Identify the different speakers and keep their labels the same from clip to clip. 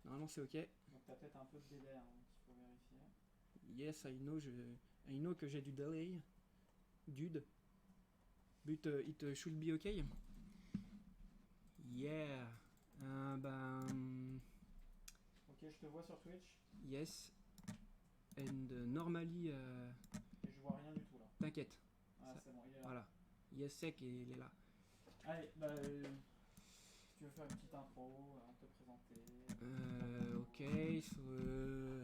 Speaker 1: Normalement c'est ok.
Speaker 2: Donc t'as peut-être un peu de délai hein, qu'il faut vérifier.
Speaker 1: Yes, I know que j'ai du delay, dude. But it should be okay. Yeah.
Speaker 2: Ok, je te vois sur Twitch.
Speaker 1: Yes. And normally.
Speaker 2: Et je vois rien du tout là.
Speaker 1: T'inquiète.
Speaker 2: Ah, c'est bon, il est là.
Speaker 1: Voilà. Yes, sec et il est là.
Speaker 2: Allez, si tu veux faire une petite intro, te présenter.
Speaker 1: Ok, so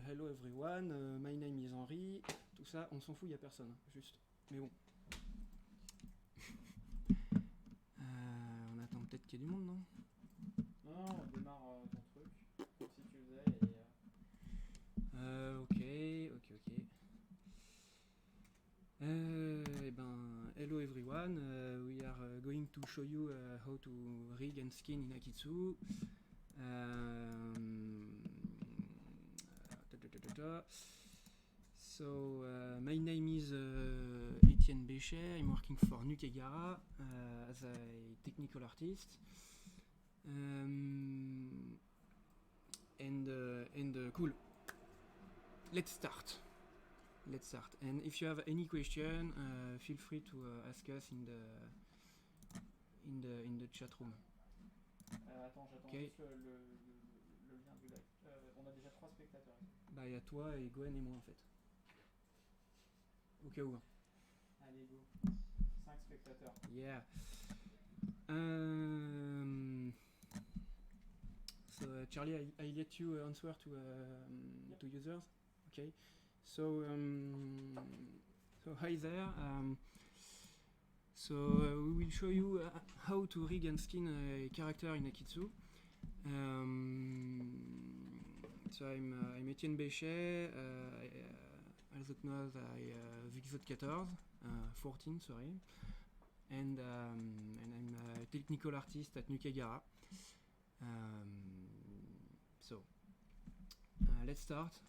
Speaker 1: hello everyone, my name is Henri. Tout ça, on s'en fout, il n'y a personne, juste. Mais bon. On attend peut-être qu'il y ait du monde, non?
Speaker 2: Non, on démarre ton truc, comme si tu faisais.
Speaker 1: Ok. Hello everyone. We are going to show you how to rig and skin in akeytsu. So my name is Etienne Beschet. I'm working for Nukegara as a technical artist. Cool. Let's start. And if you have any question, feel free to ask us in the chat room.
Speaker 2: Attends, j'attends juste le lien du live. On a déjà 3 spectateurs.
Speaker 1: Bah, il y a toi et Gwen et moi en fait. Au cas où.
Speaker 2: Allez, go. 5 spectateurs.
Speaker 1: Yeah. So Charlie, I let you answer to users. Okay. So hi there. We will show you how to rig and skin a character in akeytsu. So I'm Etienne Beschet. Als ik know I Vixot 14, sorry. And I'm a technical artist at Nukegara. Let's start.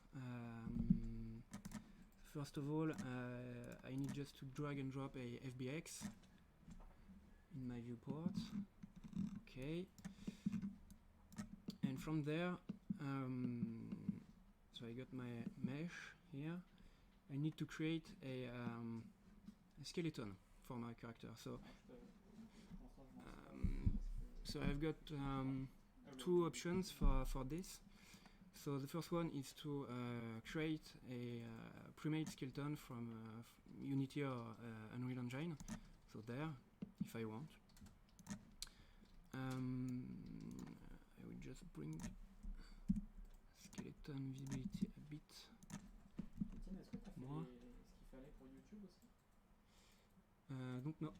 Speaker 1: First of all, I need just to drag and drop a FBX in my viewport. Okay. And from there, so I got my mesh here. I need to create a skeleton for my character. So I've got two options for this. So the first one is to create a pre-made skeleton from Unity or Unreal Engine. So there, if I want. I will just bring skeleton visibility a bit.
Speaker 2: Etienne, est-ce que tu as fait ce qu'il fallait pour YouTube aussi?
Speaker 1: Donc non.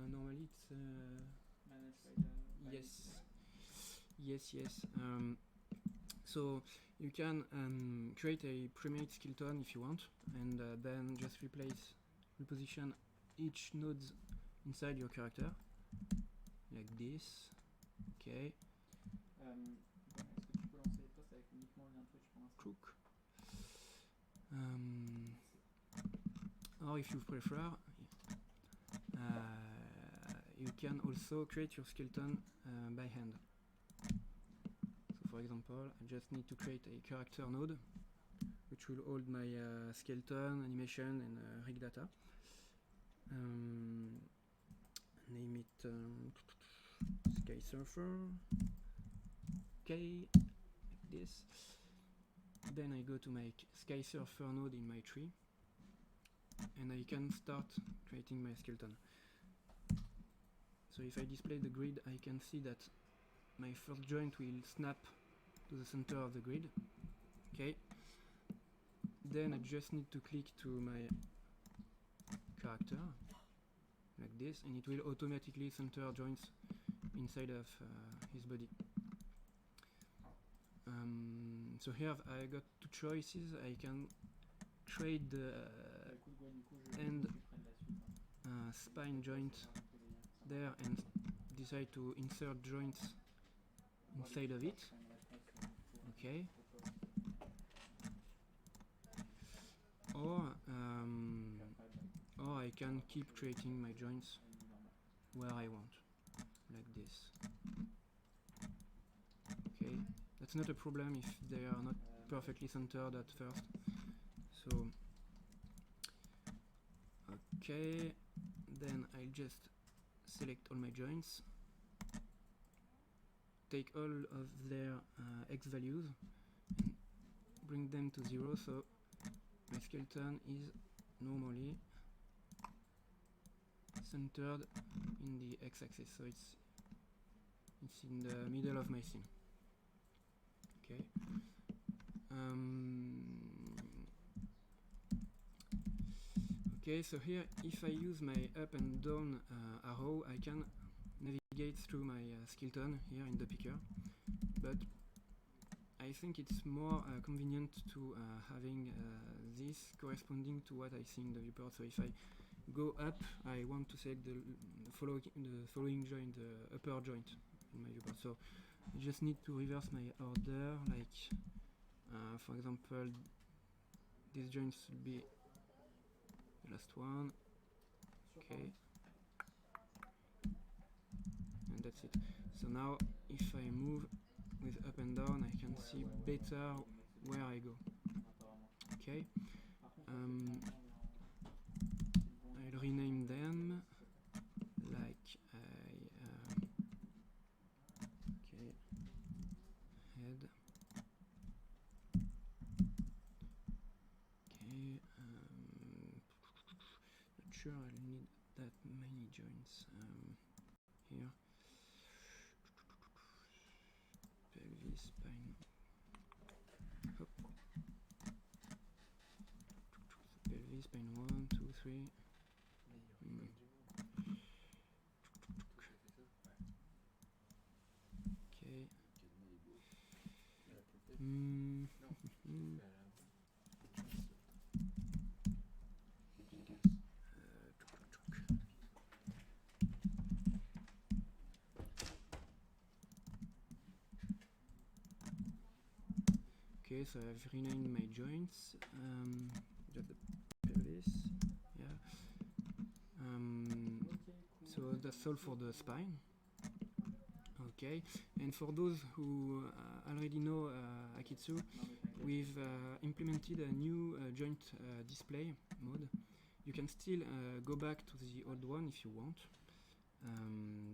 Speaker 1: Normally it's
Speaker 2: managed by
Speaker 1: yes. So you can create a pre-made skeleton if you want, and then just reposition each node inside your character, like this. Okay.
Speaker 2: Est-ce que tu peux lancer les posts avec uniquement le lien Twitch pour l'instant?
Speaker 1: Crook. Or if you prefer, you can also create your skeleton by hand. So for example, I just need to create a character node which will hold my skeleton, animation and rig data. Name it Sky Surfer. Okay, like this. Then I go to my Sky Surfer node in my tree, and I can start creating my skeleton. So if I display the grid, I can see that my first joint will snap to the center of the grid. Okay. Then I just need to click to my character, like this, and it will automatically center joints inside of his body. So here I got two choices. I can create the end spine joint there and decide to insert joints inside of it. Okay. Or I can keep creating my joints where I want, like this. it's not a problem if they are not perfectly centered at first. So okay, then I'll just select all my joints, take all of their x values and bring them to 0, so my skeleton is normally centered in the x-axis, so it's in the middle of my scene. Okay. Okay, so here if I use my up and down arrow, I can navigate through my skeleton here in the picker, but I think it's more convenient to having this corresponding to what I see in the viewport. So if I go up, I want to select the following joint, the upper joint in my viewport. So I just need to reverse my order, like for example, these joints will be the last one. Okay, and that's it. So now if I move with up and down, I can see better where I go. Okay, I'll rename them like okay, head. Okay, not sure I'll need that many joints here. Pelvis, spine. Hop. Pelvis, spine 1, 2, 3. Okay. Okay, so I've renamed my joints. Just the pelvis, yeah. So that's all for the spine. Okay, and for those who already know akeytsu, we've implemented a new joint display mode. You can still go back to the old one if you want.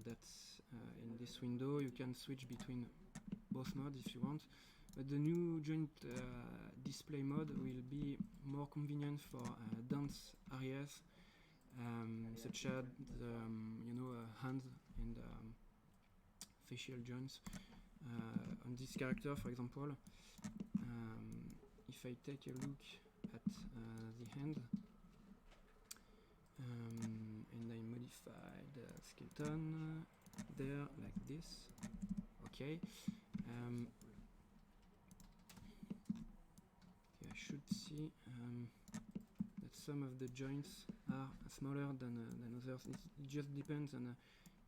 Speaker 1: That's in this window. You can switch between both modes if you want. But the new joint display mode will be more convenient for dense areas, such as hands and facial joints. On this character, for example, if I take a look at the hand and I modify the skeleton there like this, okay. I should see that some of the joints are smaller than others. It just depends on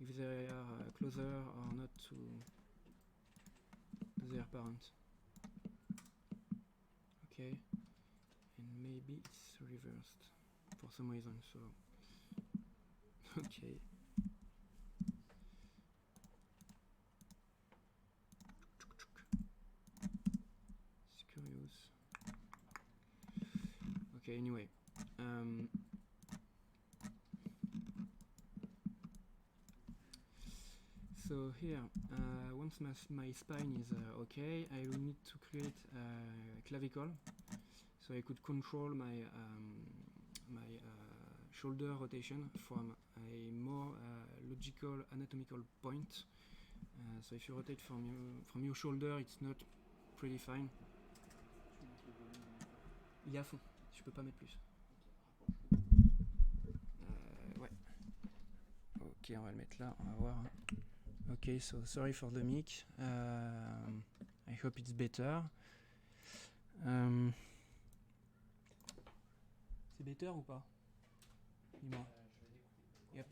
Speaker 1: if they are closer or not to their parent. Okay, and maybe it's reversed for some reason, so okay. It's curious. Okay, anyway. So here, once my spine is okay, I will need to create a clavicle, so I could control my shoulder rotation from a more logical anatomical point. So if you rotate from your shoulder, it's not pretty fine. Il est à fond, je peux pas mettre plus. Ouais. Ok, on va le mettre là, on va voir. Okay, so sorry for the mic. I hope it's better. C'est better ou pas? Dis-moi. Yep.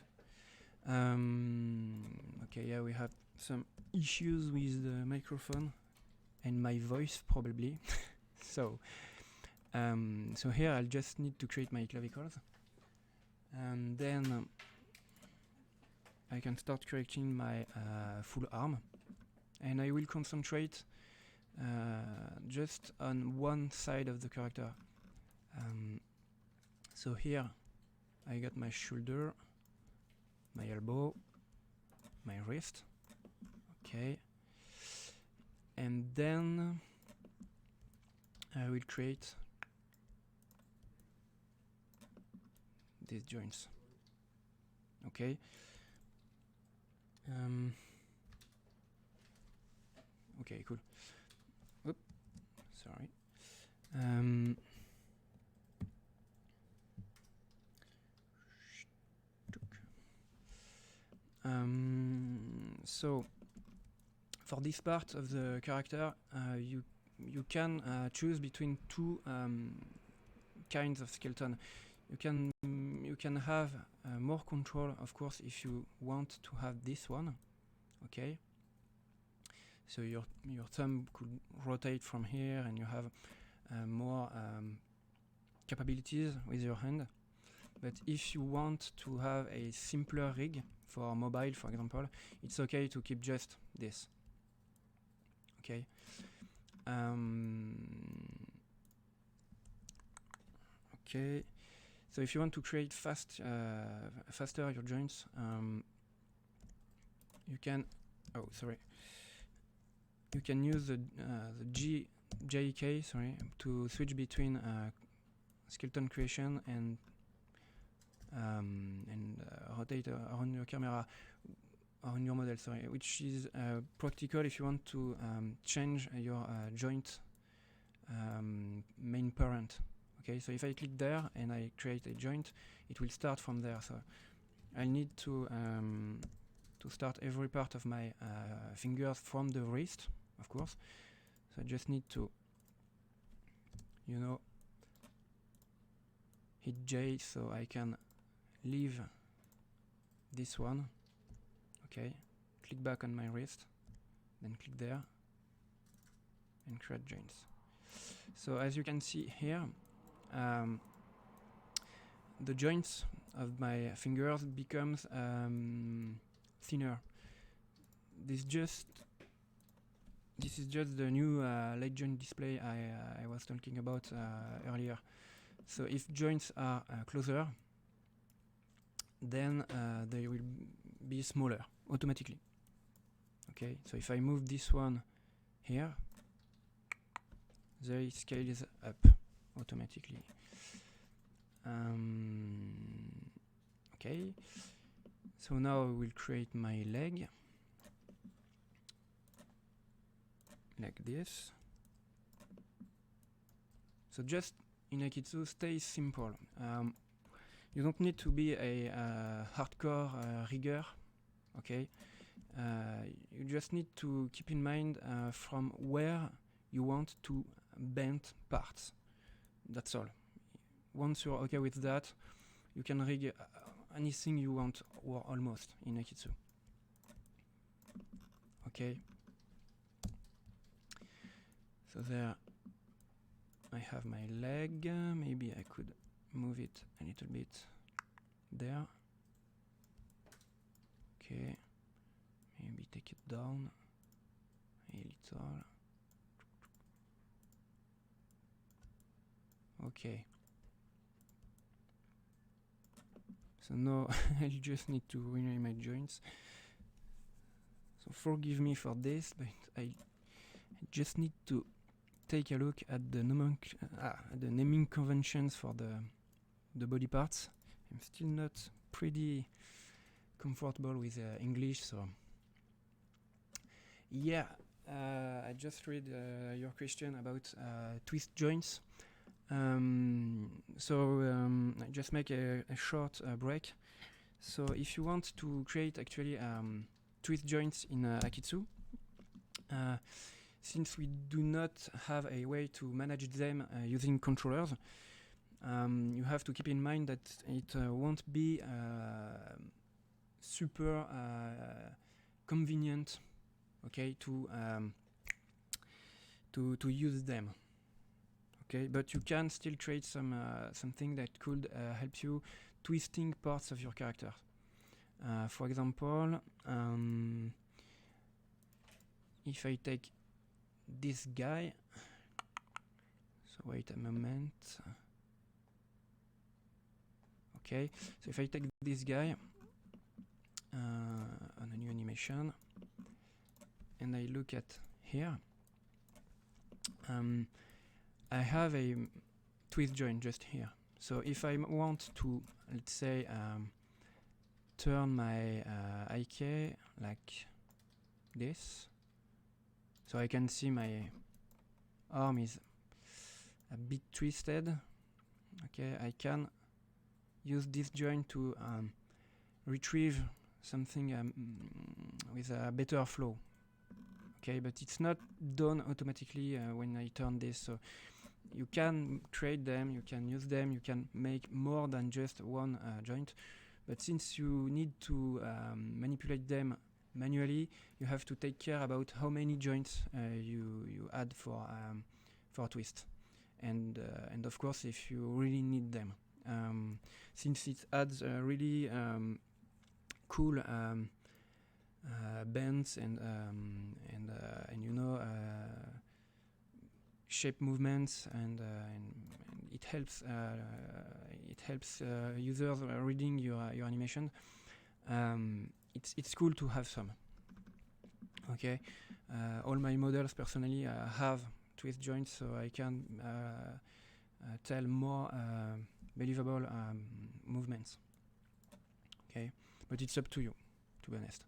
Speaker 1: Okay, yeah, we have some issues with the microphone and my voice probably. So here I'll just need to create my clavicles, and then I can start creating my full arm, and I will concentrate just on one side of the character. So here I got my shoulder, my elbow, my wrist. Okay, and then I will create these joints. Okay. Okay, cool. Oop, sorry. So for this part of the character, you can choose between two kinds of skeleton. You can have more control, of course, if you want to have this one. Okay. So your thumb could rotate from here, and you have more capabilities with your hand. But if you want to have a simpler rig for mobile, for example, it's okay to keep just this. Okay. Okay. So if you want to create faster your joints, you can. Oh, sorry. You can use the JK, sorry, to switch between skeleton creation and rotate around your camera, on your model, sorry, which is practical if you want to change your joint main parent. Okay, so if I click there and I create a joint, it will start from there. So I need to start every part of my fingers from the wrist, of course. So I just need to, hit J so I can leave this one. Okay, click back on my wrist, then click there and create joints. So as you can see here, the joints of my fingers becomes thinner. This is just the new light joint display I was talking about earlier. So if joints are closer, then they will be smaller automatically. Okay, so if I move this one here, they scales up automatically. Okay, so now I will create my leg like this. So just in akeytsu, stay simple. You don't need to be a hardcore rigger, okay? You just need to keep in mind from where you want to bend parts. That's all. Once you're okay with that, you can rig anything you want, or almost, in akeytsu. Okay. So there I have my leg. Maybe I could move it a little bit there. Okay. Maybe take it down a little. Okay. So now I just need to rename my joints. So forgive me for this, but I just need to take a look at the naming conventions for the body parts. I'm still not pretty comfortable with English, so yeah. I just read your question about twist joints. So I just make a short break. So if you want to create actually twist joints in akeytsu, since we do not have a way to manage them using controllers, you have to keep in mind that it won't be super convenient, okay, to use them. Okay, but you can still create something that could help you twisting parts of your character. For example, if I take this guy. So wait a moment. Okay, so if I take this guy on a new animation and I look at here, I have a twist joint just here. So if I want to, let's say, turn my IK like this, so I can see my arm is a bit twisted. Okay, I can use this joint to retrieve something with a better flow. Okay, but it's not done automatically when I turn this. So you can create them, you can use them, you can make more than just one joint. But since you need to manipulate them manually, you have to take care about how many joints you add for twist, and of course if you really need them, since it adds really cool bends and you know shape movements, and it helps users reading your animation. It's cool to have some. Okay, all my models personally have twist joints, so I can tell more believable movements. Okay, but it's up to you, to be honest.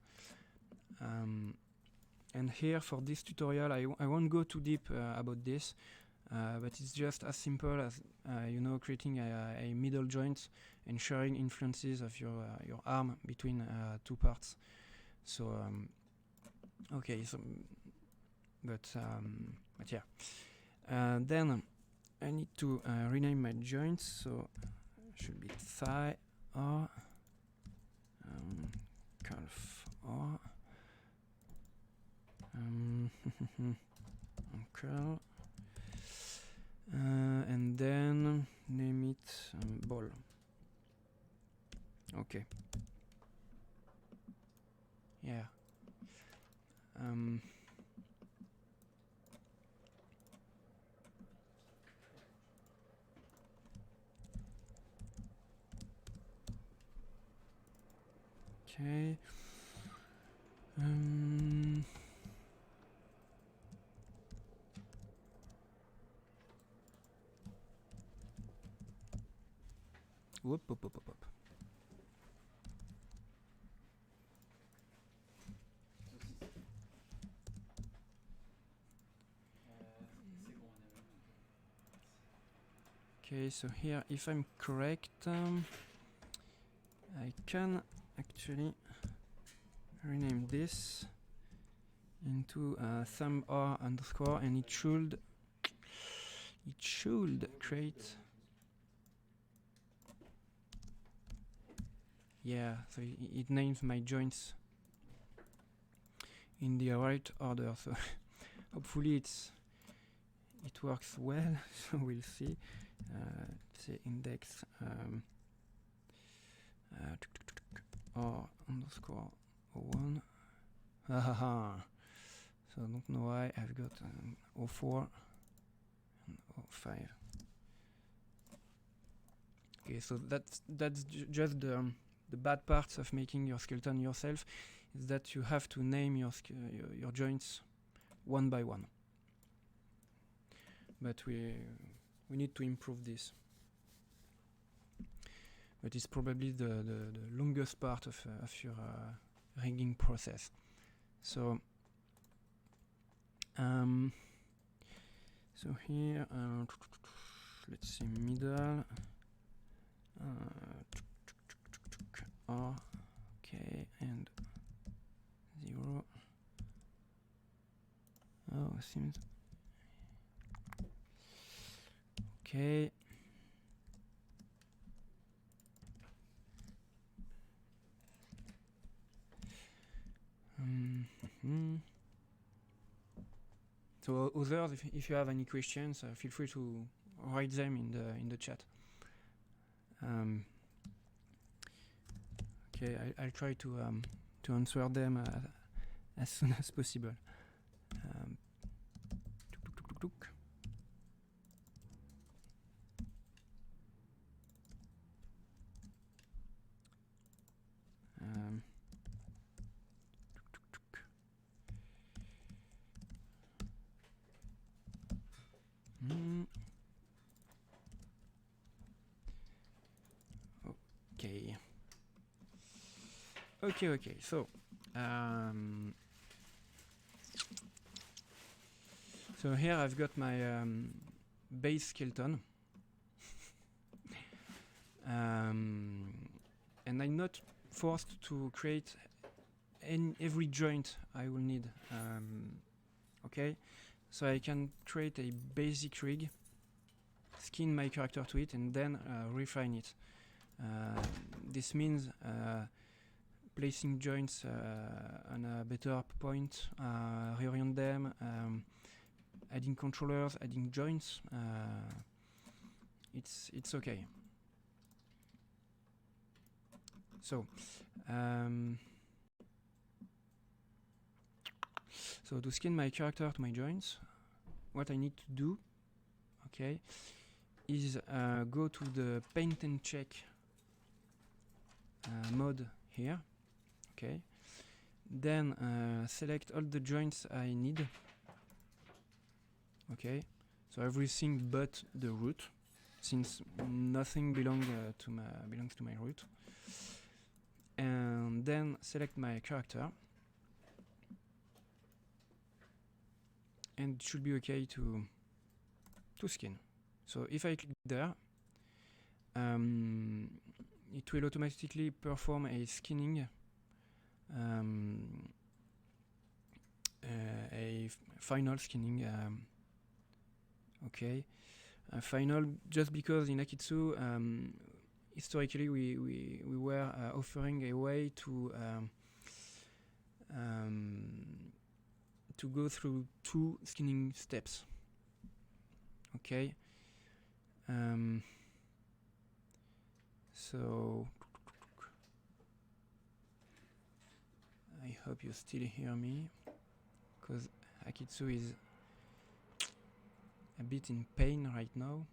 Speaker 1: And here for this tutorial, I won't go too deep about this, but it's just as simple as you know, creating a middle joint and sharing influences of your arm between two parts. So okay, so but yeah, then I need to rename my joints, so it should be thigh or calf or curl, and then name it ball. Okay. Yeah. Okay. Whoop, whoop, whoop, whoop. Okay, so here, if I'm correct, I can actually rename this into thumb or underscore, and it should create. Yeah, so it names my joints in the right order. So hopefully it works well. So we'll see. Say index or underscore 01. So I don't know why I've got 04 and 05. Okay, so that's just the bad parts of making your skeleton yourself, is that you have to name your joints one by one. But we need to improve this. But it's probably the longest part of your rigging process. So so here let's see, middle. Okay, and 0. Oh, seems okay. So others, if you have any questions, feel free to write them in the chat. Okay, I'll try to answer them as soon as possible. Okay. So here I've got my base skeleton, and I'm not forced to create every joint I will need. Okay, so I can create a basic rig, skin my character to it, and then refine it. This means placing joints on a better point, reorient them, adding controllers, adding joints. It's okay. So to skin my character to my joints, what I need to do, okay, is go to the paint and check mode here, okay. Then select all the joints I need, okay. So everything but the root, since nothing belongs to my root. And then select my character, and it should be okay to skin. So if I click there, it will automatically perform a skinning, a final skinning. Okay, final, just because in akeytsu historically we were offering a way to go through 2 skinning steps. Okay. So I hope you still hear me, because akeytsu is a bit in pain right now.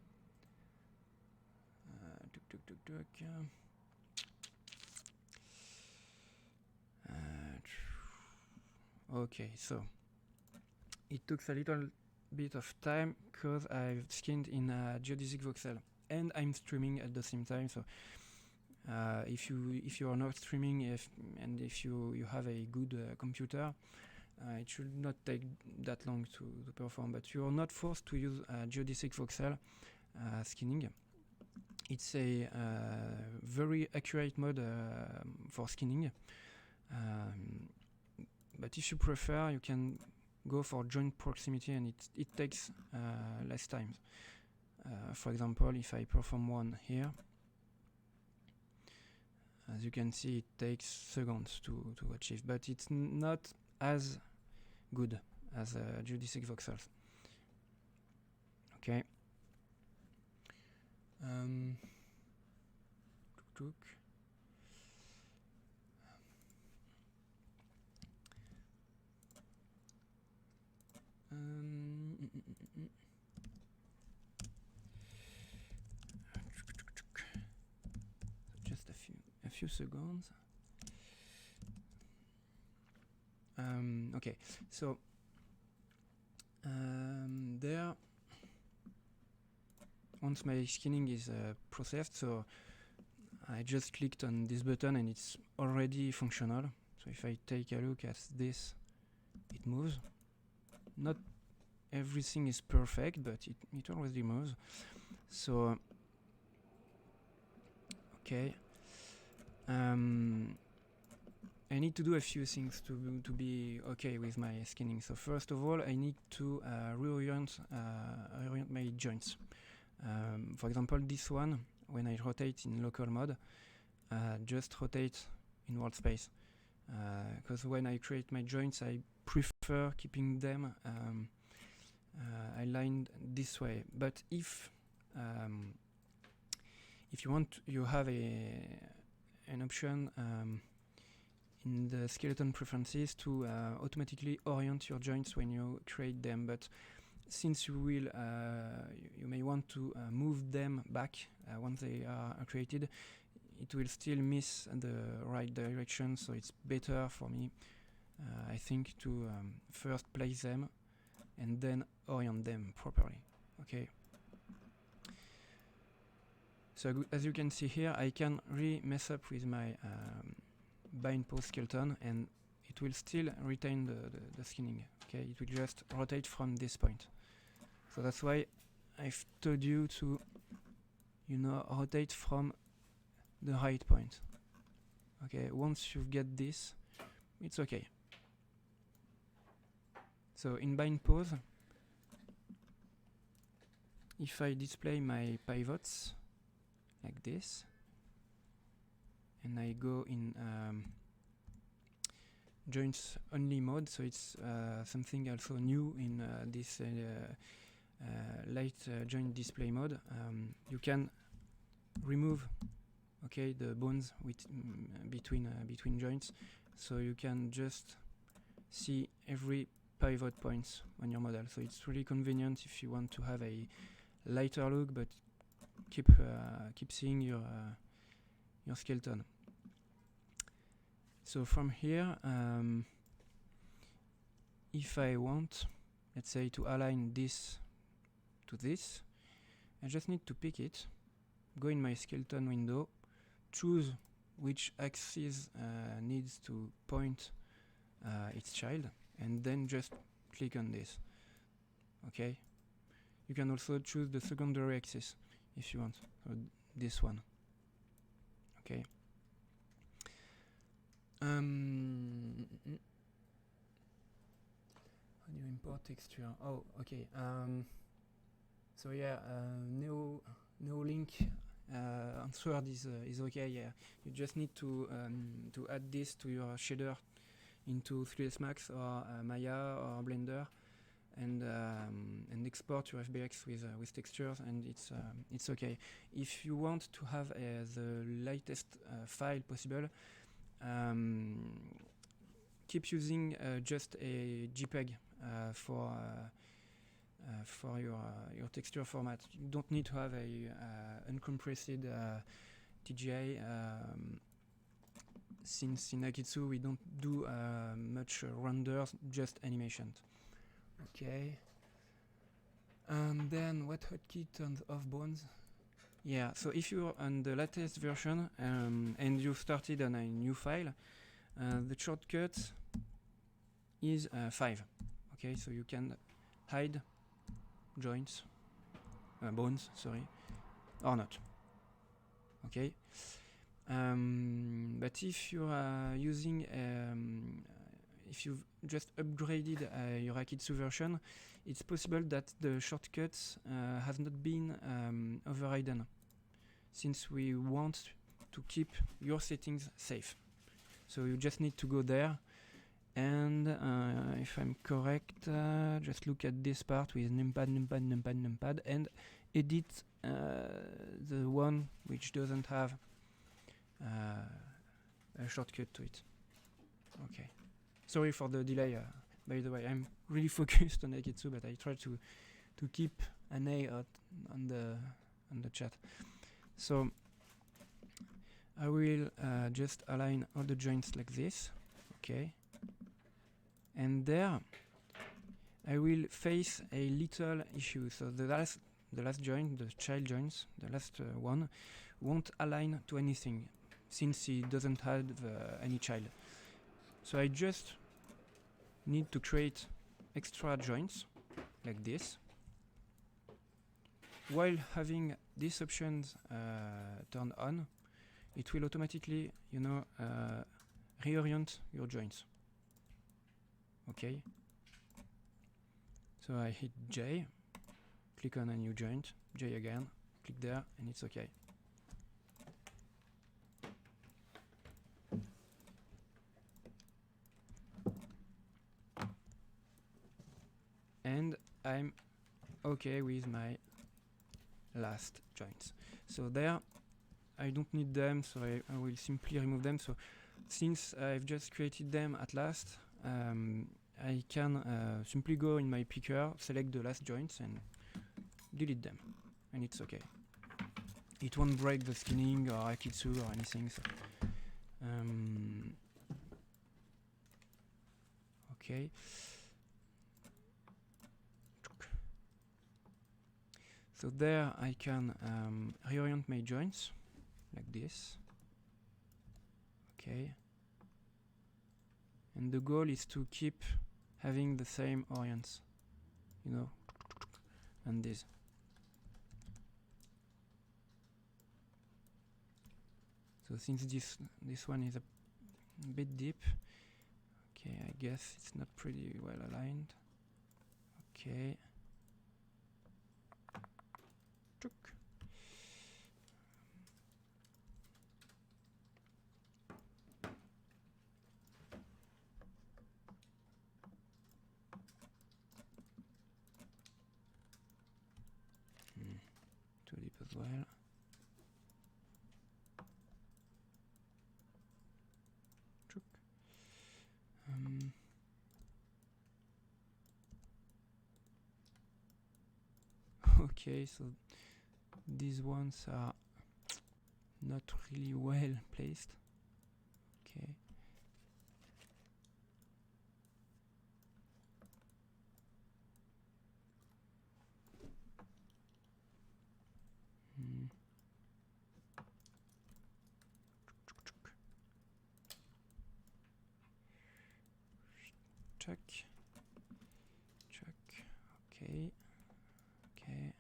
Speaker 1: Okay, so it took a little bit of time because I've skinned in a geodesic voxel and I'm streaming at the same time. So if you are not streaming, and if you have a good computer, it should not take that long to perform. But you are not forced to use geodesic voxel skinning. It's a very accurate mode for skinning. But if you prefer, you can go for joint proximity, and it takes less time. For example, if I perform one here, as you can see, it takes seconds to achieve, but it's not as good as geodesic voxels. Okay. Just a few seconds. Okay, so there, once my skinning is processed, so I just clicked on this button and it's already functional. So if I take a look at this, it moves. Not everything is perfect, but it already moves. So okay, I need to do a few things to be okay with my skinning. So first of all, I need to reorient my joints. For example, this one, when I rotate in local mode, just rotate in world space. Because when I create my joints, I prefer keeping them aligned this way. But if you want, you have an option in the skeleton preferences to automatically orient your joints when you create them. But since you will, you may want to move them back once they are created, it will still miss the right direction. So it's better for me, I think, to first place them and then orient them properly. Okay. So as you can see here, I can really mess up with my bind pose skeleton, and it will still retain the skinning. Okay, it will just rotate from this point. So that's why I've told you to, you know, rotate from the right point. Okay, once you get this, it's okay. So in bind pose, if I display my pivots like this, and I go in joints only mode, so it's something also new in this light joint display mode. You can remove, okay, the bones with between joints, so you can just see every pivot points on your model. So it's really convenient if you want to have a lighter look, but keep seeing your skeleton. So from here, if I want, let's say, to align this to this, I just need to pick it, go in my skeleton window, choose which axis needs to point its child, and then just click on this. Okay, you can also choose the secondary axis if you want, so this one. Okay. How do you import texture? Oh, okay. So yeah, no link answered is okay. Yeah, you just need to add this to your shader into 3ds Max or Maya or Blender, and export your FBX with textures, and it's okay. If you want to have the latest file possible, keep using just a JPEG for your texture format. You don't need to have a uncompressed TGA. Since in akeytsu we don't do much renders, just animations. Okay. And then what hotkey turns off bones? Yeah, so if you're on the latest version and you started on a new file, the shortcut is 5. Okay, so you can hide joints, bones, sorry, or not. Okay. But if you are using, if you've just upgraded your akeytsu version, it's possible that the shortcuts have not been overridden, since we want to keep your settings safe. So you just need to go there, and if I'm correct, just look at this part with numpad, and edit the one which doesn't have a shortcut to it. Okay. Sorry for the delay. By the way, I'm really focused on akeytsu, but I try to keep an eye out on the chat. So I will just align all the joints like this. Okay. And there I will face a little issue. So the last joint, the child joints, the last one, won't align to anything, since he doesn't have any child. So I just need to create extra joints like this, while having these options turned on. It will automatically, you know, reorient your joints. Okay. So I hit J, click on a new joint, J again, click there, and it's okay. And I'm okay with my last joints. So there, I don't need them, so I will simply remove them. So since I've just created them at last, I can simply go in my picker, select the last joints, and delete them, and it's okay. It won't break the skinning or akeytsu or anything. So okay. So there I can reorient my joints like this. Okay. and the goal is to keep having the same orients, you know, and this. So since this one is a bit deep, okay, I guess it's not pretty well aligned. Okay. Too deep as well. Okay, so these ones are not really well placed. Okay. Check. Check. Okay. Okay.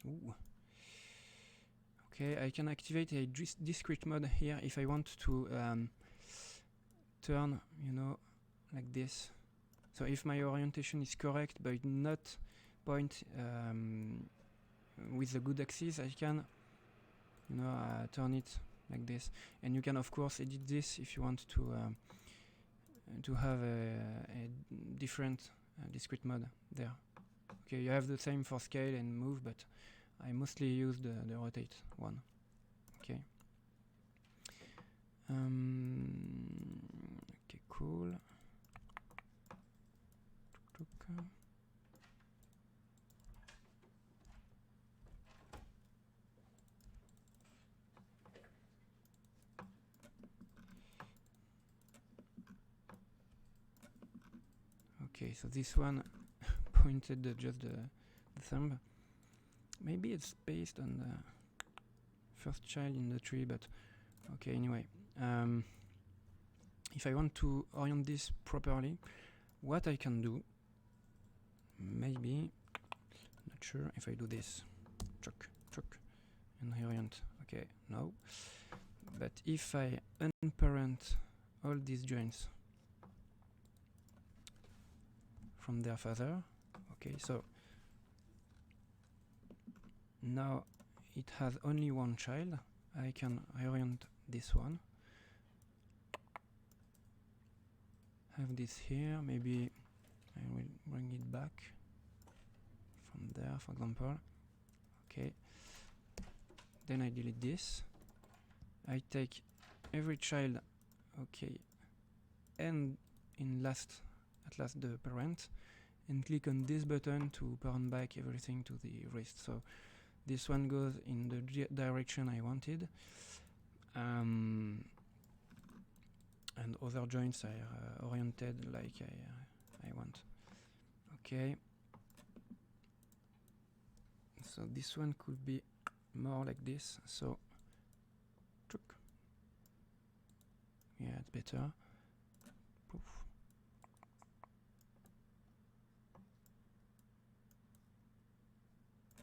Speaker 1: Ooh. Okay, I can activate a discrete mode here if I want to turn, you know, like this. So if my orientation is correct but not point with the good axis, I can, you know, turn it like this. And you can of course edit this if you want to have a different discrete mode there. Okay, you have the same for scale and move, but I mostly use the rotate one. Okay. Okay, cool. Okay, so this one pointed just the thumb. Maybe it's based on the first child in the tree, but okay, anyway. If I want to orient this properly, what I can do, maybe, not sure, if I do this, chuck, and orient, okay, no. But if I unparent all these joints from their father, okay, so now it has only one child. I can reorient this one. Have this here, maybe I will bring it back from there, for example. Okay. Then I delete this. I take every child, okay, and at last the parent, and click on this button to parent back everything to the wrist. So this one goes in the direction I wanted, and other joints are oriented like I want. Okay. So this one could be more like this. So, yeah, it's better. Poof.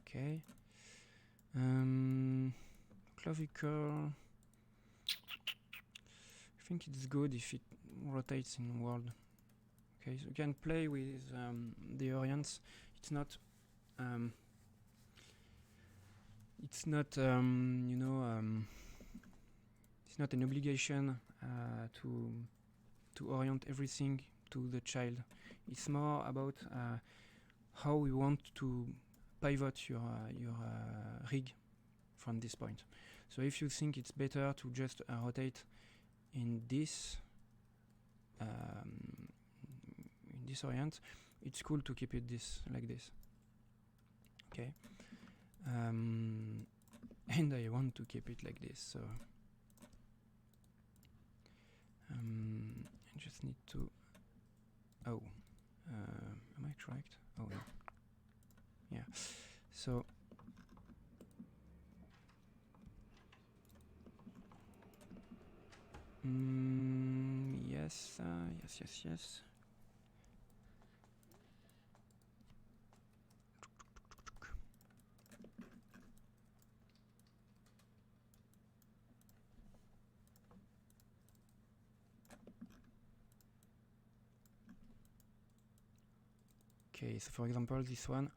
Speaker 1: Okay. Clavicle. I think it's good if it rotates in world. Okay, so you can play with the orients. It's not you know, it's not an obligation to orient everything to the child. It's more about how we want to pivot your rig from this point. So if you think it's better to just rotate in this orient, it's cool to keep it like this. Okay. and I want to keep it like this. So I just need to. Oh, am I correct? Oh no. Yeah. So yes, yes. Okay, so for example, this one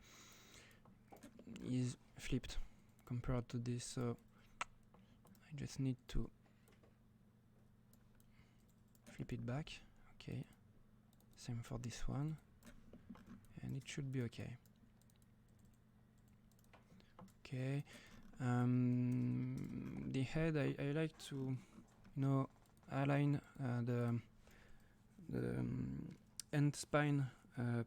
Speaker 1: is flipped compared to this, so I just need to flip it back. Okay, same for this one, and it should be okay. Okay, the head, I like to, align the end spine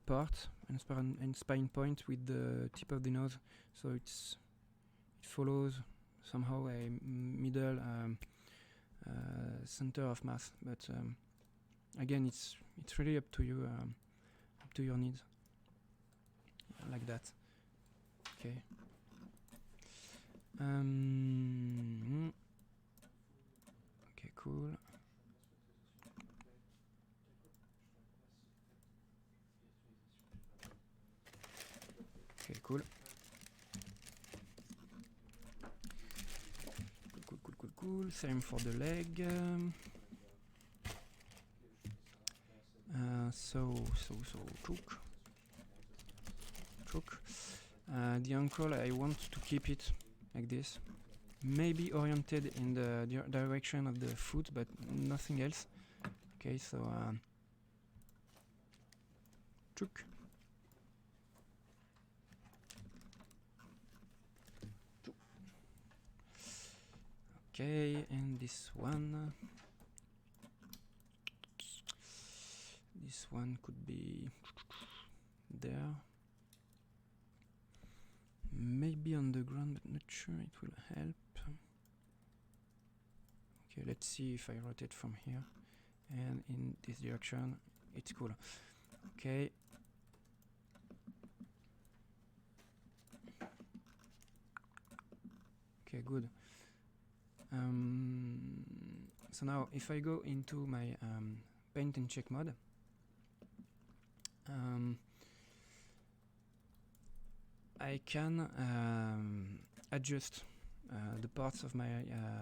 Speaker 1: part and spine point with the tip of the nose, so it follows somehow a middle center of mass. But again, it's really up to you, up to your needs, like that. Okay. Okay, cool. Okay, cool. Cool. Same for the leg. So choke. The ankle, I want to keep it like this. Maybe oriented in the direction of the foot, but nothing else. Okay, so choke. Okay, and this one could be there, maybe on the ground, but not sure it will help. Okay, let's see if I rotate from here and in this direction. It's cool. Okay. Okay, good. So now if I go into my paint and check mode, I can adjust the parts of my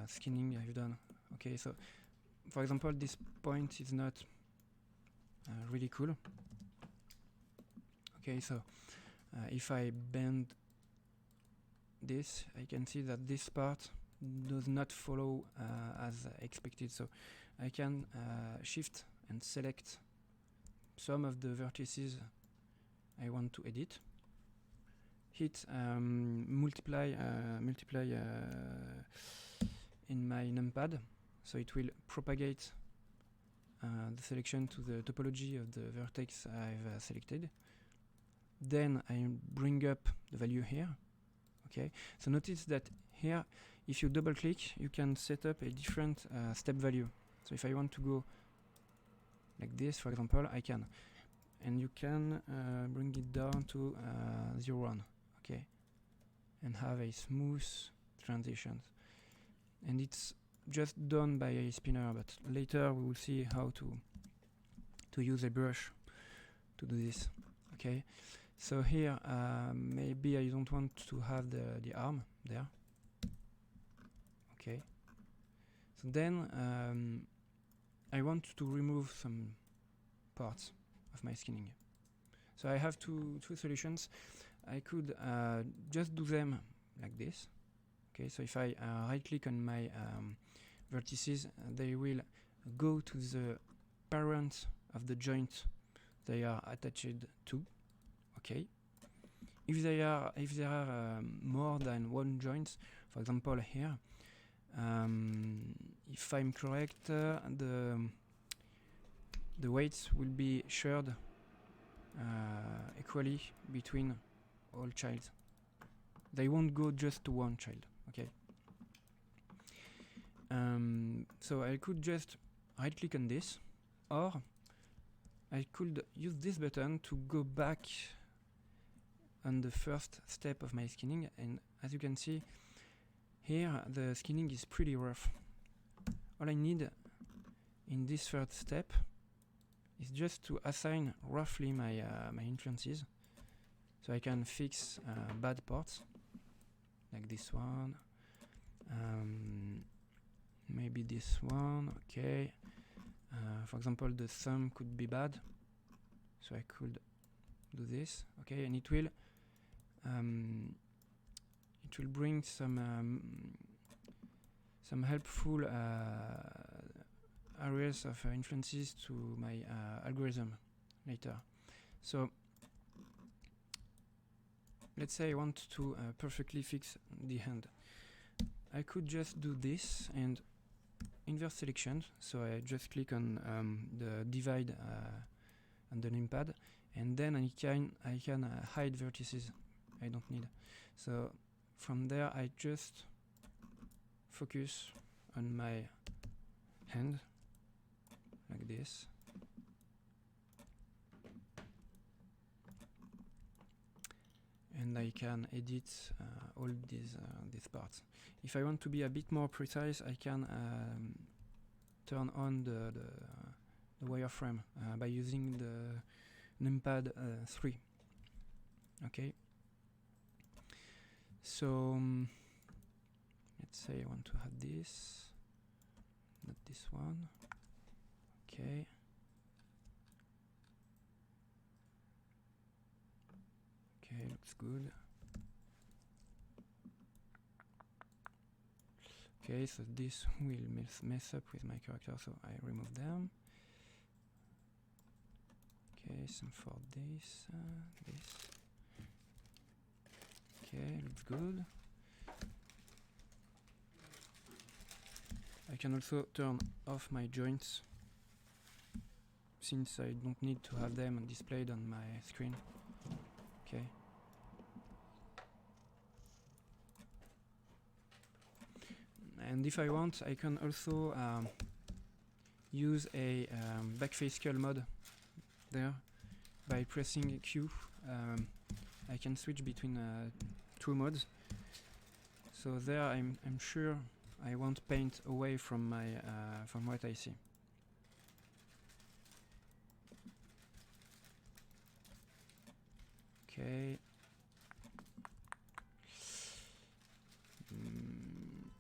Speaker 1: skinning I've done. Okay, so for example, this point is not really cool. Okay, so if I bend this, I can see that this part does not follow as expected. So I can shift and select some of the vertices I want to edit. Hit multiply in my numpad, so it will propagate the selection to the topology of the vertex I've selected. Then I bring up the value here. Okay, so notice that here, if you double click, you can set up a different step value. So if I want to go like this, for example, I can. And you can bring it down to 0.1, okay, and have a smooth transition. And it's just done by a spinner, but later we will see how to use a brush to do this. Okay, so here maybe I don't want to have the arm there. Okay, so then I want to remove some parts of my skinning. So I have two solutions. I could just do them like this. Okay, so if I right click on my vertices, they will go to the parent of the joint they are attached to. Okay. If there are more than one joint, for example here, if I'm correct, the weights will be shared equally between all childs. They won't go just to one child. Okay, So I could just right click on this, or I could use this button to go back on the first step of my skinning, and as you can see here, the skinning is pretty rough. All I need in this third step is just to assign roughly my influences, so I can fix bad parts, like this one, maybe this one, okay. For example, the thumb could be bad, so I could do this, okay, and it will bring some helpful areas of influences to my algorithm later. So let's say I want to perfectly fix the hand. I could just do this and inverse selection. So I just click on the divide on the numpad, and then I can hide vertices I don't need. So from there I just focus on my hand like this. And I can edit all these parts. If I want to be a bit more precise, I can turn on the wireframe by using the numpad 3. Okay. So let's say I want to have this, not this one. Okay. Okay, looks good. Okay, so this will mess up with my character, so I remove them. Okay, same for this, this. Okay, looks good. I can also turn off my joints, since I don't need to have them displayed on my screen. Okay. And if I want, I can also use a backface skull mode there by pressing Q. I can switch between two modes. So there, I'm sure I won't paint away from my from what I see. Okay.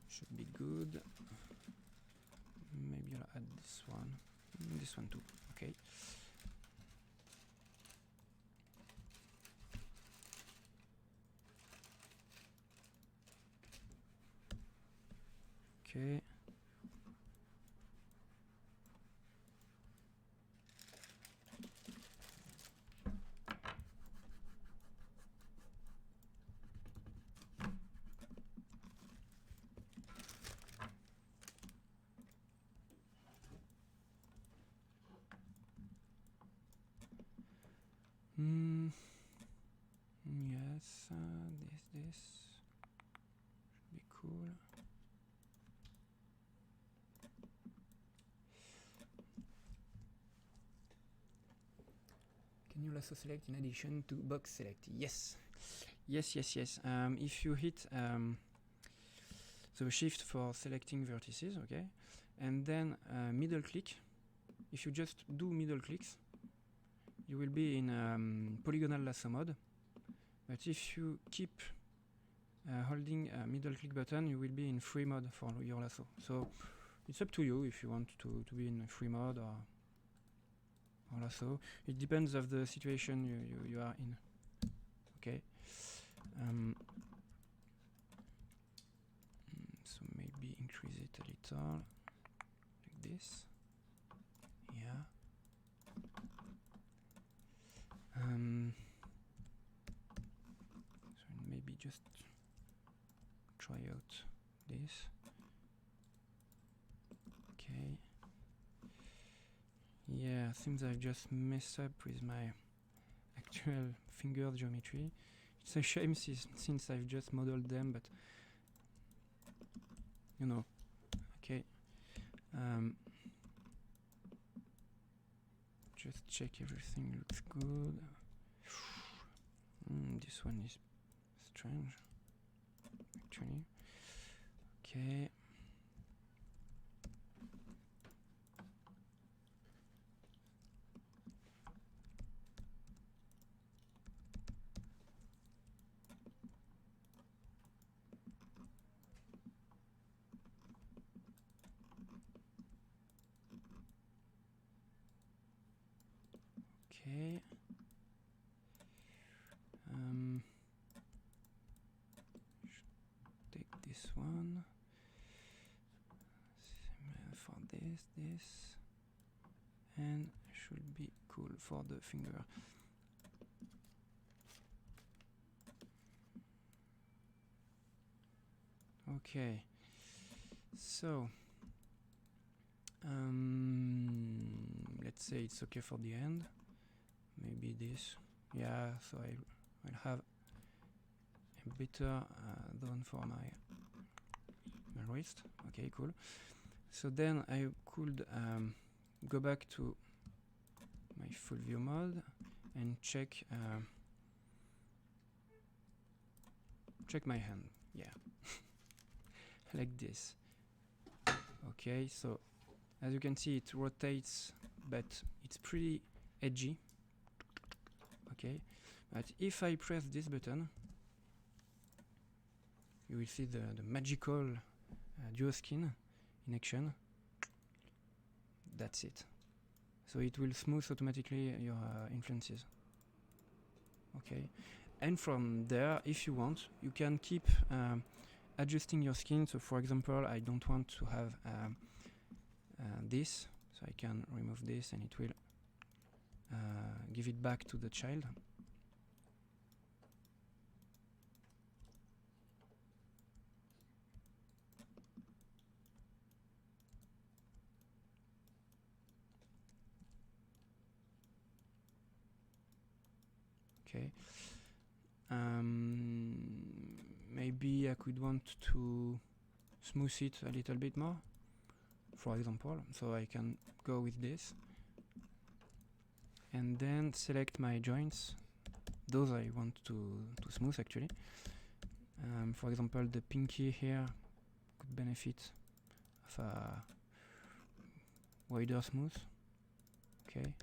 Speaker 1: Should be good. Maybe I'll add this one. This one too. Okay. Okay. Yes, this should be cool. Can you also select in addition to box select? Yes. Yes. If you hit so shift for selecting vertices, okay, and then middle click, if you just do middle clicks, you will be in polygonal lasso mode. But if you keep holding a middle click button, you will be in free mode for your lasso. So it's up to you if you want to be in free mode or lasso. It depends of the situation you are in. Okay. So maybe increase it a little, like this. Yeah. So maybe just try out this. Okay. Yeah, seems I've just messed up with my actual finger geometry. It's a shame since I've just modeled them, but you know, Okay. Just check everything looks good. This one is strange, actually. Okay. Okay. Take this one. For this, and should be cool for the finger. Okay. So let's say it's okay for the end. Maybe this. Yeah, so I will have a better zone for my wrist. Okay, cool. So then I could go back to my full view mode and check my hand. Yeah, like this. Okay, so as you can see, it rotates, but it's pretty edgy. Okay, but if I press this button, you will see the magical duo skin in action. That's it. So it will smooth automatically your influences. Okay, and from there, if you want, you can keep adjusting your skin. So for example, I don't want to have this, so I can remove this and it will give it back to the child. Okay. Maybe I could want to smooth it a little bit more, for example. So I can go with this and then select my joints. Those I want to smooth actually. For example, the pinky here could benefit of a wider smooth. Okay.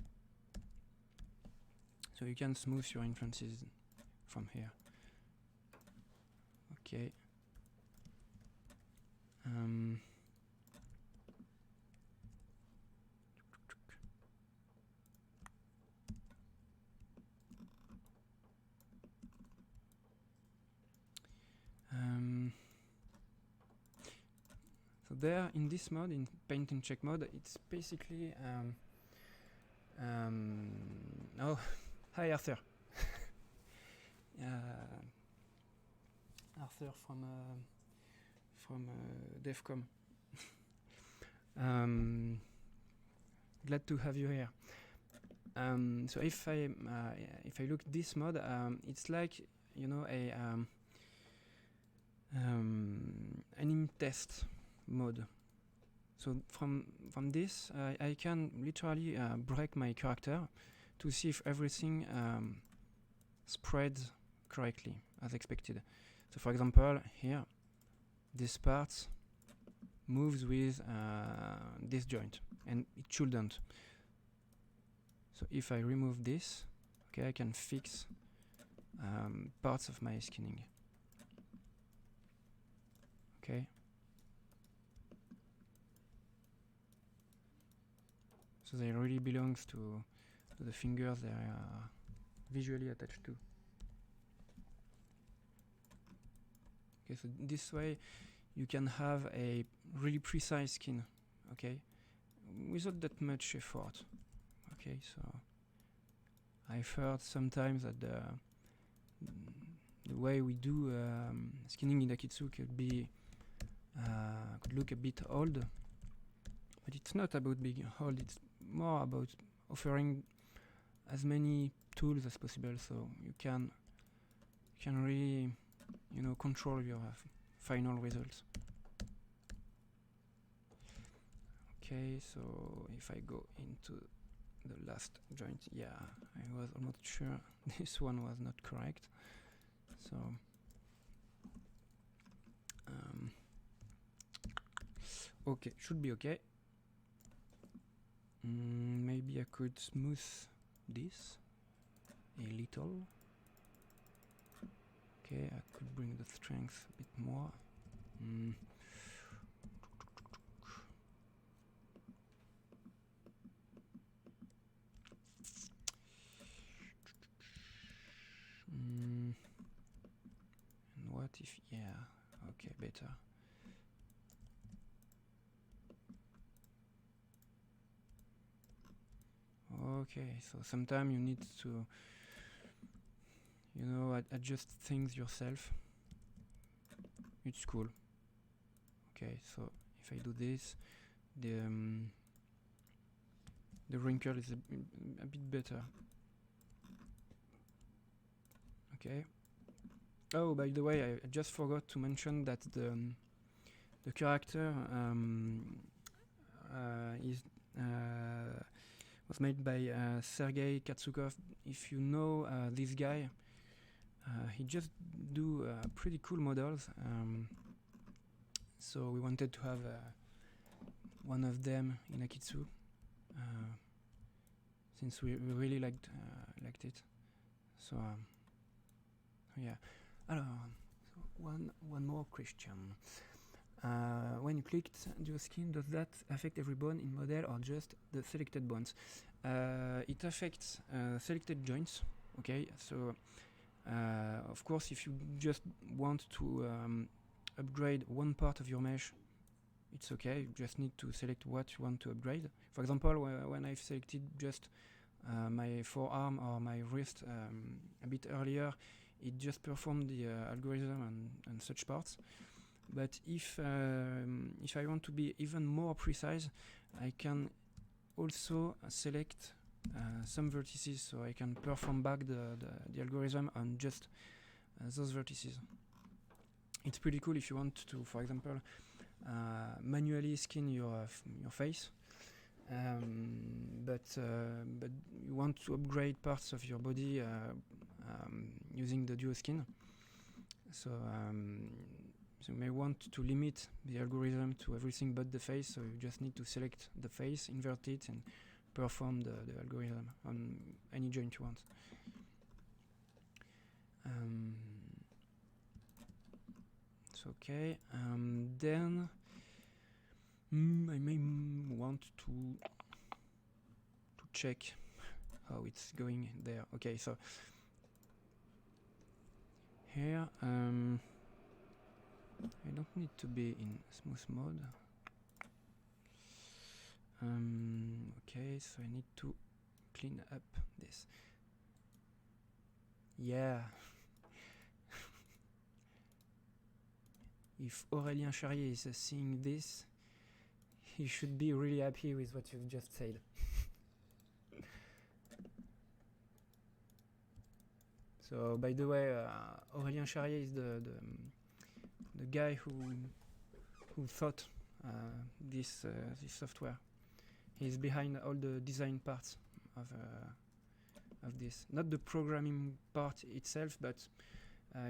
Speaker 1: So you can smooth your influences from here. Okay. So there, in this mode, in paint and check mode, it's basically oh, hi Arthur. Arthur from DevCom. Glad to have you here. So if I look at this mode, it's like, you know, a anime test mode. So from this, I can literally break my character to see if everything spreads correctly as expected. So for example, here, this part moves with this joint, and it shouldn't. So if I remove this, okay, I can fix parts of my skinning. Okay. So they really belongs to the fingers they are visually attached to. Okay, so this way you can have a really precise skin, okay, without that much effort. Okay, so I've heard sometimes that the way we do skinning in akeytsu could look a bit old, but it's not about being old. It's more about offering as many tools as possible, so you can really, you know, control your final results. Okay, so if I go into the last joint, yeah, I was almost sure this one was not correct. So okay, should be okay. Maybe I could smooth this a little. Okay, I could bring the strength a bit more. And what if, yeah, okay, better. Okay, so sometimes you need to, you know, adjust things yourself. It's cool. Okay, so if I do this, the wrinkle is a bit better. Okay. Oh, by the way, I just forgot to mention that the character was made by Sergei Katsukov. If you know this guy, he just do pretty cool models. So we wanted to have one of them in akeytsu, since we really liked it. So yeah. Alors, so one more question. When you clicked dual skin, does that affect every bone in model or just the selected bones? It affects selected joints. Okay, so of course, if you just want to upgrade one part of your mesh, it's okay. You just need to select what you want to upgrade. For example, when I've selected just my forearm or my wrist a bit earlier, it just performed the algorithm and such parts. But if I want to be even more precise, I can also select some vertices, so I can perform back the algorithm on just those vertices. It's pretty cool if you want to, for example, manually skin your face, but you want to upgrade parts of your body using the dual skin. So you may want to limit the algorithm to everything but the face, so you just need to select the face, invert it, and perform the algorithm on any joint you want. It's okay. Then I may want to check how it's going there. Okay, so here I don't need to be in smooth mode. Okay, so I need to clean up this. Yeah. If Aurélien Charrier is seeing this, he should be really happy with what you've just said. So, by the way, Aurélien Charrier is the guy who thought this software. He's behind all the design parts of this. Not the programming part itself, but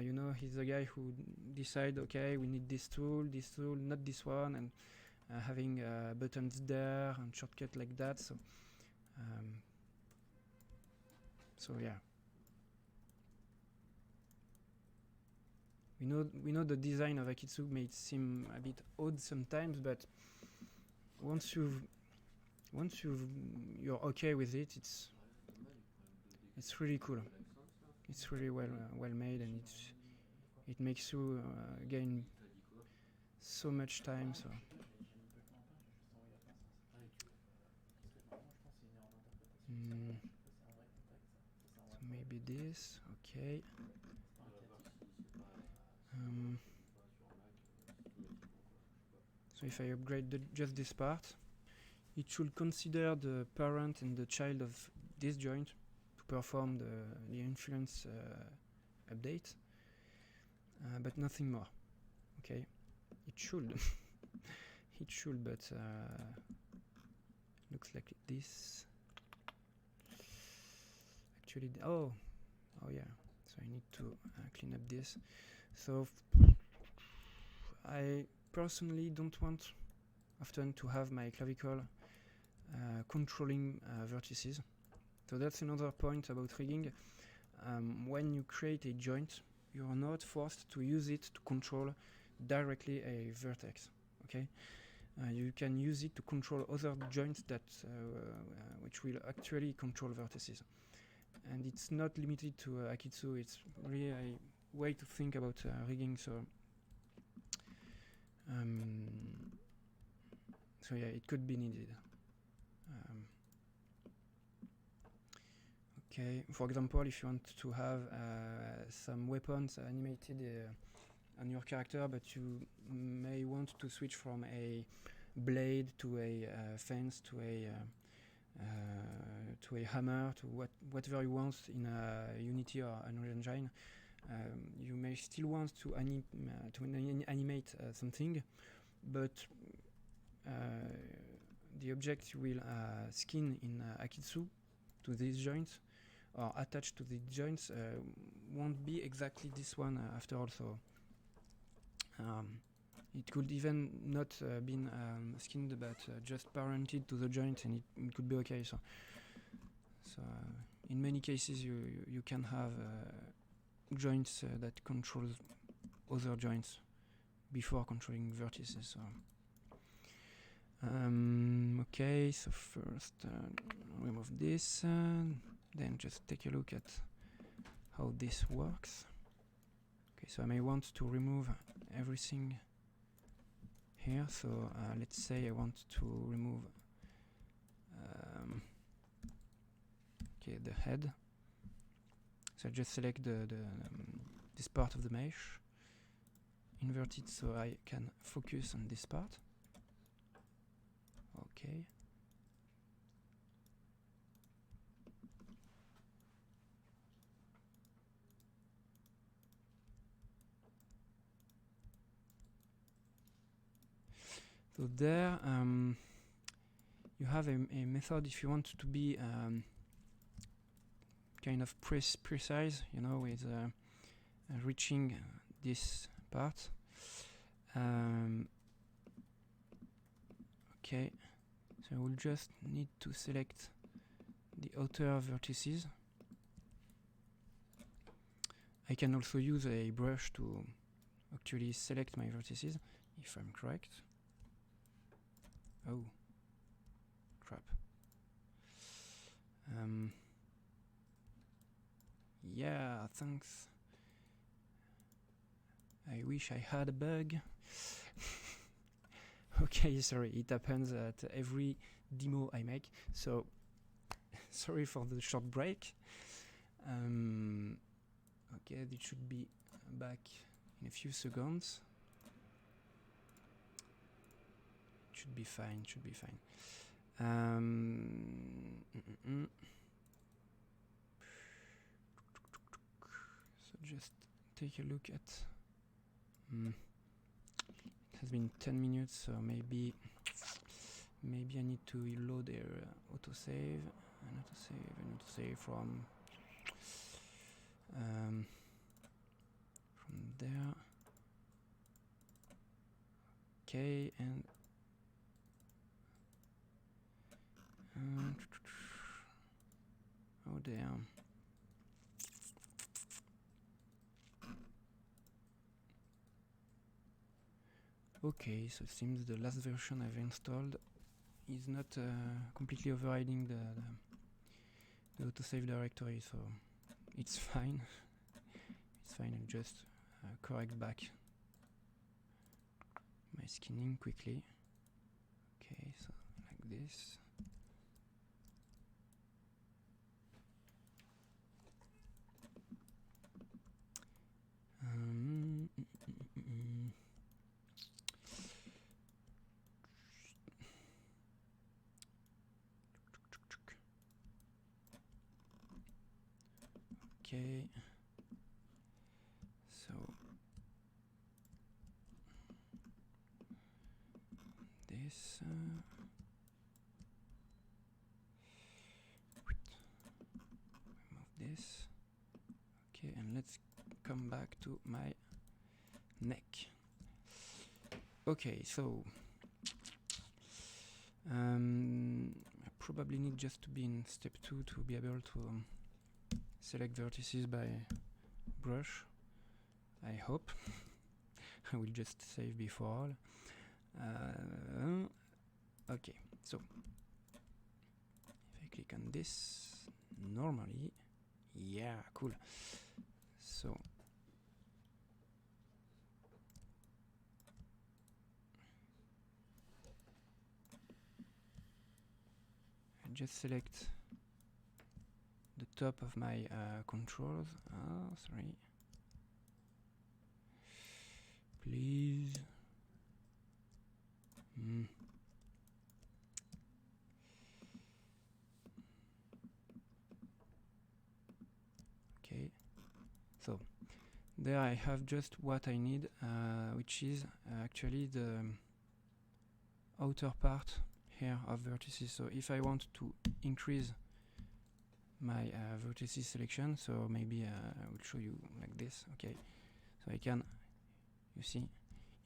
Speaker 1: you know, he's the guy who decided, okay, we need this tool, not this one, and having buttons there and shortcut like that. So yeah. We know the design of akeytsu may seem a bit odd sometimes, but once you're okay with it, it's really cool. It's really well made, and it makes you gain so much time. So maybe this, okay. So if I upgrade just this part, it should consider the parent and the child of this joint to perform the influence update, but nothing more. Okay, it should. It should, but looks like this. Actually, oh yeah, so I need to clean up this. So I personally don't want often to have my clavicle controlling vertices. So that's another point about rigging. When you create a joint, you are not forced to use it to control directly a vertex. Okay, you can use it to control other joints that which will actually control vertices. And it's not limited to akeytsu. It's really a way to think about rigging. So yeah, it could be needed. Okay, for example, if you want to have some weapons animated on your character, but you may want to switch from a blade to a fence to a hammer to whatever you want in Unity or Unreal Engine, you may still want to animate something, but the object will skin in akeytsu to these joints or attached to the joints won't be exactly this one after all. So it could even not been skinned, but just parented to the joint, and it could be okay. So in many cases you can have joints that control other joints before controlling vertices. So okay, so first remove this, then just take a look at how this works. Okay, so I may want to remove everything here. So let's say I want to remove okay, the head. So I just select this part of the mesh, invert it so I can focus on this part. Okay. So there you have a method if you want to be kind of precise, you know, with reaching this part. Okay, so I will just need to select the outer vertices. I can also use a brush to actually select my vertices, if I'm correct. Oh, crap. Yeah, thanks. I wish I had a bug. Okay, sorry, it happens at every demo I make, so sorry for the short break. Okay, it should be back in a few seconds. Should be fine, should be fine. So just take a look at it has been 10 minutes, so maybe I need to load their autosave and autosave from there. Okay, and oh damn. Okay, so it seems the last version I've installed is not completely overriding the autosave directory, so it's fine. It's fine, I'll just correct back my skinning quickly. Okay, so like this. Okay, so this come back to my neck. Okay, so I probably need just to be in step 2 to be able to select vertices by brush. I hope. I will just save before all. Okay, so if I click on this normally, yeah, cool. So I just select the top of my controls. Oh, sorry. Please. Okay. So there I have just what I need, which is actually the outer part here of vertices. So if I want to increase my vertices selection, so maybe I will show you like this. Okay, so I can, you see,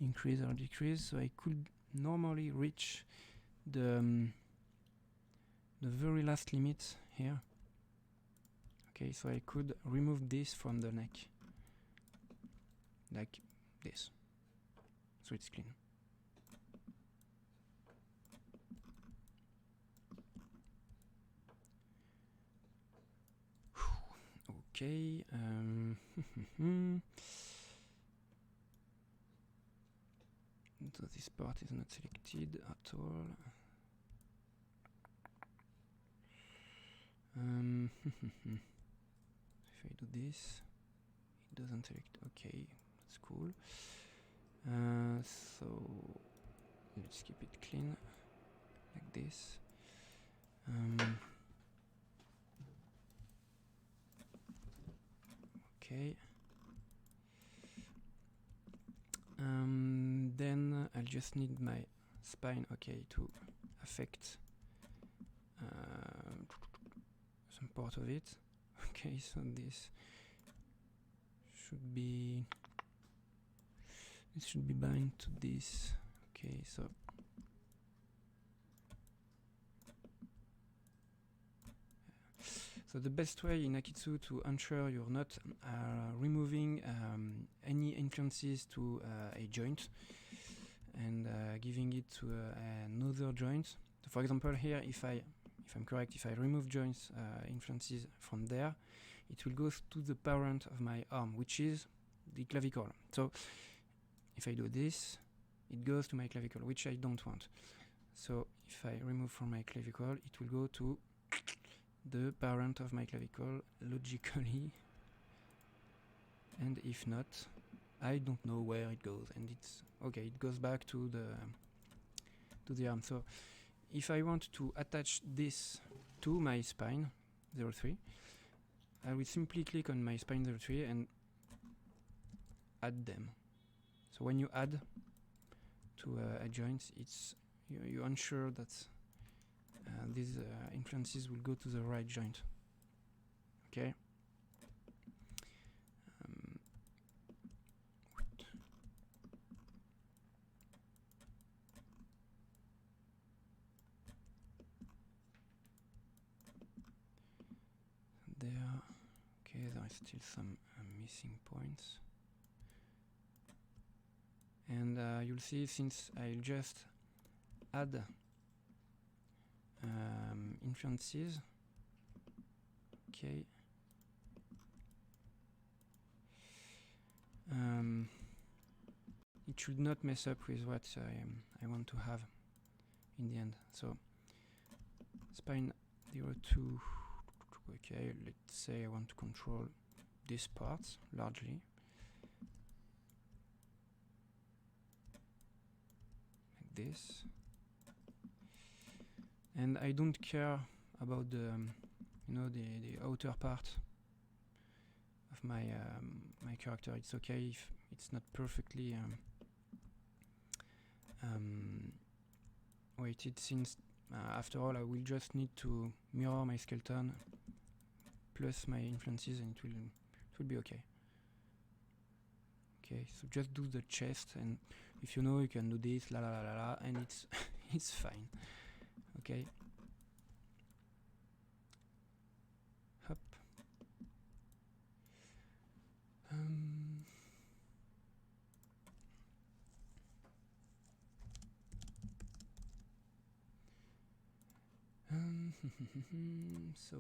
Speaker 1: increase or decrease. So I could normally reach the very last limit here. Okay, so I could remove this from the neck like this, so it's clean. Okay, so this part is not selected at all. If I do this, it doesn't select. Okay, that's cool. So let's keep it clean like this. Okay. Then I'll just need my spine, okay, to affect some part of it. Okay, so this should be bind to this. Okay, so the best way in akeytsu to ensure you're not removing any influences to a joint and giving it to another joint. So for example, here, if I'm correct, if I remove joints influences from there, it will go to the parent of my arm, which is the clavicle. So if I do this, it goes to my clavicle, which I don't want. So if I remove from my clavicle, it will go to the parent of my clavicle, logically. And if not, I don't know where it goes, and it's okay, it goes back to the arm. So if I want to attach this to my spine 03, I will simply click on my spine 03 and add them. So when you add to a joint, it's you ensure that these influences will go to the right joint. Okay. There. Okay, there are still some missing points. And you'll see, since I'll just add influences, okay, it should not mess up with what I want to have in the end. So spine 02, okay, let's say I want to control this part largely. Like this. And I don't care about the the outer part of my my character. It's okay if it's not perfectly weighted, since after all I will just need to mirror my skeleton plus my influences, and it will be okay. Okay, so just do the chest, and if you know, you can do this, la la la la la, and it's it's fine. Okay. Hop. So.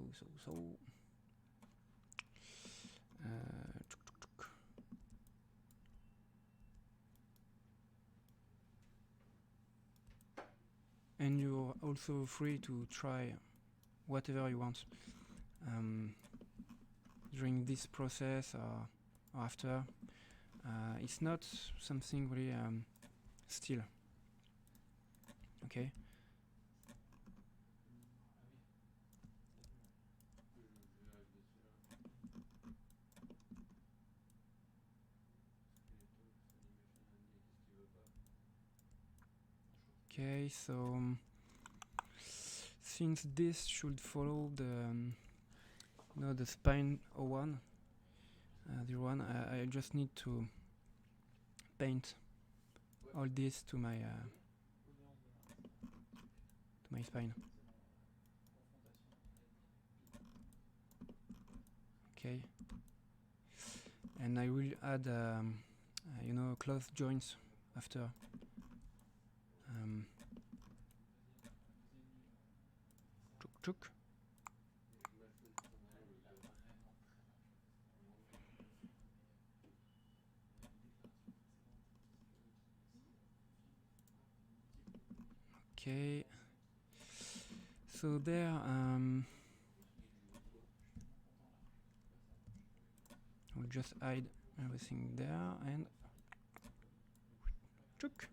Speaker 1: And you're also free to try whatever you want during this process or after. It's not something really still. Okay. Okay, so since this should follow the spine 01, the one, I just need to paint all this to my spine. Okay, and I will add close joints after. Chuk. Okay, so there we'll just hide everything there and chuk.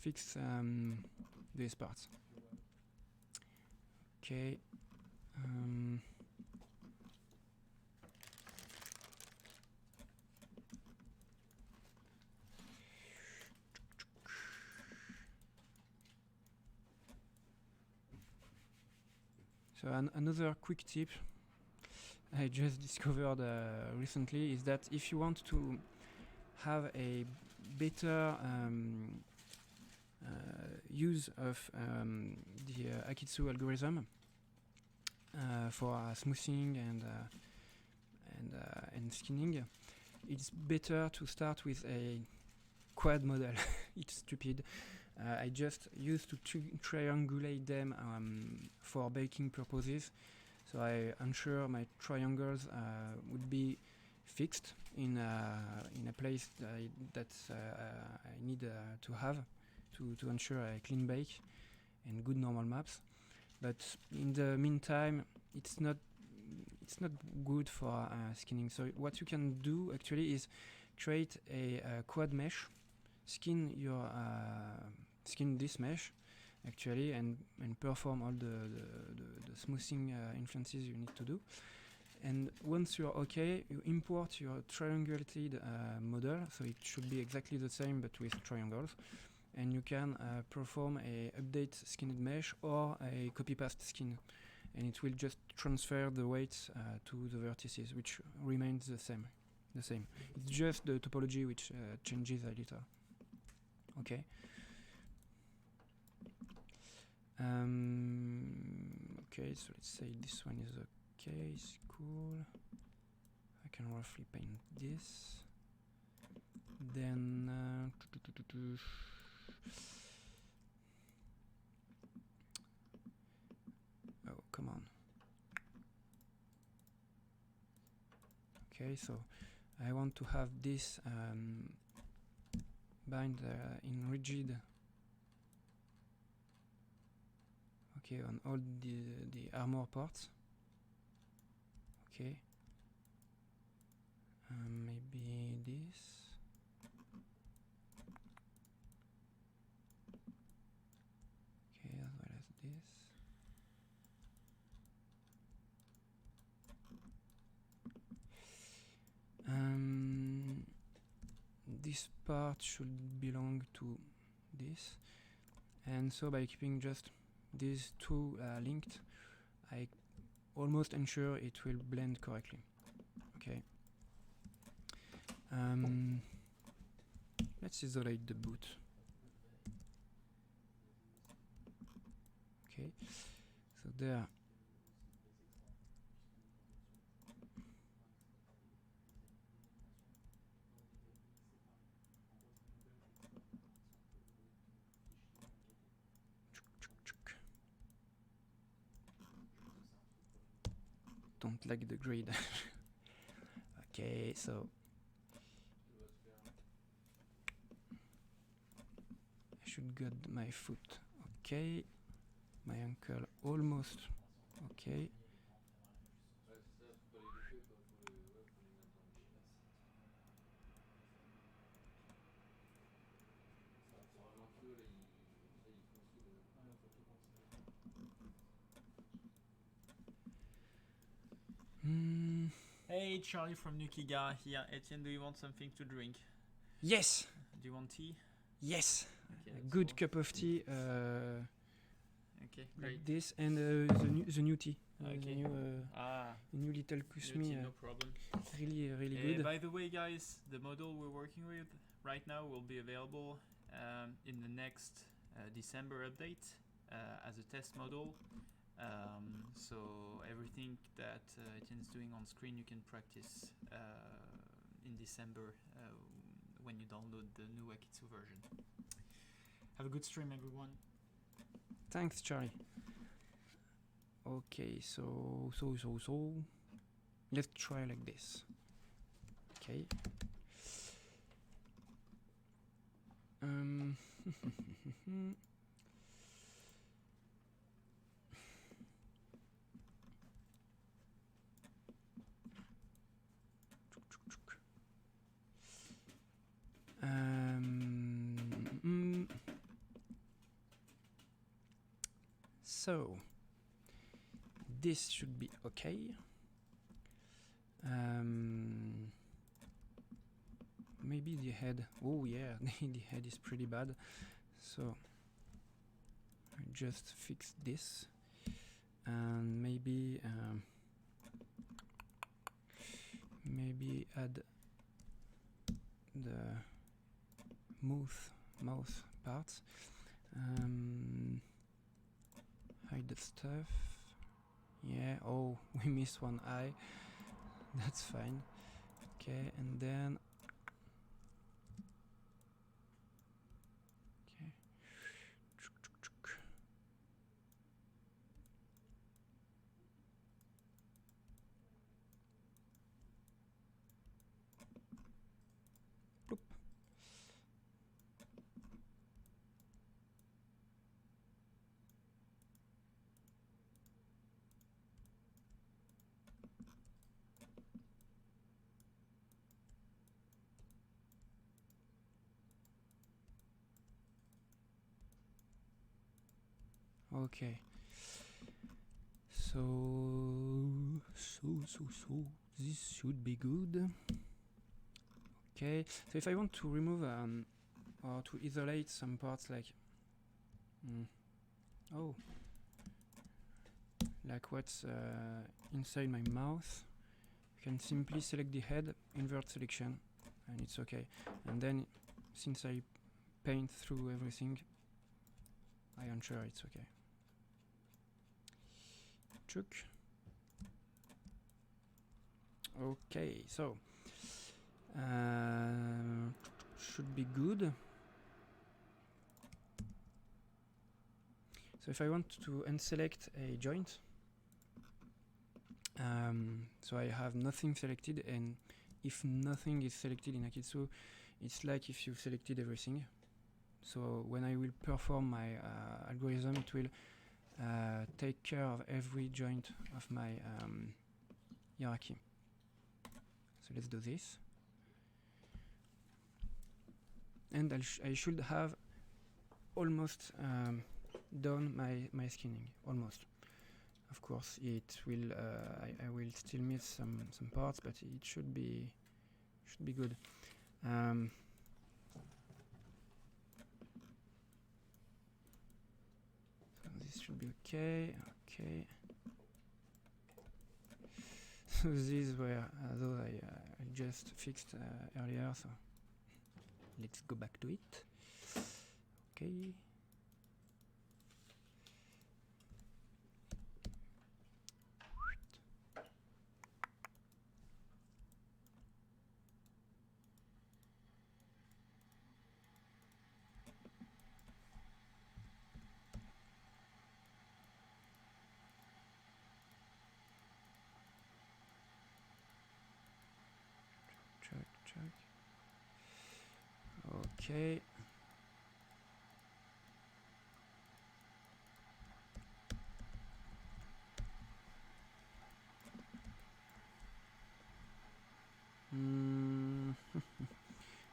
Speaker 1: Fix these parts. Okay. So another quick tip I just discovered recently is that if you want to have a better use of the akeytsu algorithm for smoothing and skinning, it's better to start with a quad model. It's stupid. I just used to triangulate them for baking purposes, so I ensure my triangles would be fixed in a place that I need to have to ensure a clean bake and good normal maps. But in the meantime, it's not good for skinning. So what you can do actually is create a quad mesh, skin this mesh actually, and perform all the smoothing influences you need to do. And once you're okay, you import your triangulated model, so it should be exactly the same but with triangles, and you can perform a update skinned mesh or a copy paste skin, and it will just transfer the weights to the vertices, which remains the same. It's just the topology which changes a little. Okay. Okay, so let's say this one is okay, it's cool. I can roughly paint this. Then oh, come on. Okay, so I want to have this bind in rigid. Okay, on all the armor parts. Okay. Maybe this. Okay, as well as this. This part should belong to this, and so by keeping just these two linked, I almost ensure it will blend correctly. Okay. Let's isolate the boot. Okay, so there. Don't like the grid. Okay, so I should get my foot. Okay, my ankle almost. Okay.
Speaker 2: Hey, Charlie from Nukiga here. Etienne, do you want something to drink?
Speaker 1: Yes.
Speaker 2: Do you want tea?
Speaker 1: Yes.
Speaker 2: Okay,
Speaker 1: A good cup of tea.
Speaker 2: Okay, great.
Speaker 1: Like this and the new tea.
Speaker 2: Okay.
Speaker 1: The new little kusmi.
Speaker 2: No problem.
Speaker 1: Really good.
Speaker 2: By the way, guys, the model we're working with right now will be available in the next December update as a test model. So everything that Etienne's doing on screen, you can practice in December when you download the new akeytsu version. Have a good stream, everyone.
Speaker 1: Thanks, Charlie. Okay, so let's try like this. Okay. So this should be okay. Maybe the head. Oh yeah, the head is pretty bad. So I just fix this and maybe add the mouth parts. Hide the stuff. Yeah, oh, we missed one eye. That's fine. Okay, and then okay. Bloop. Okay. So this should be good. Okay. So if I want to remove or to isolate some parts like like what's inside my mouth, you can simply select the head, invert selection, and it's okay. And then since I paint through everything, I ensure it's okay. Chuk. Okay, so should be good. So if I want to unselect a joint, so I have nothing selected, and if nothing is selected in akeytsu, it's like if you've selected everything. So when I will perform my algorithm, it will take care of every joint of my hierarchy. So let's do this. And I should have almost done my skinning, almost. Of course, it will. I will still miss some parts, but it should be good. So this should be okay. Okay. So these were those I just fixed earlier, so let's go back to it. Okay. Check. Okay.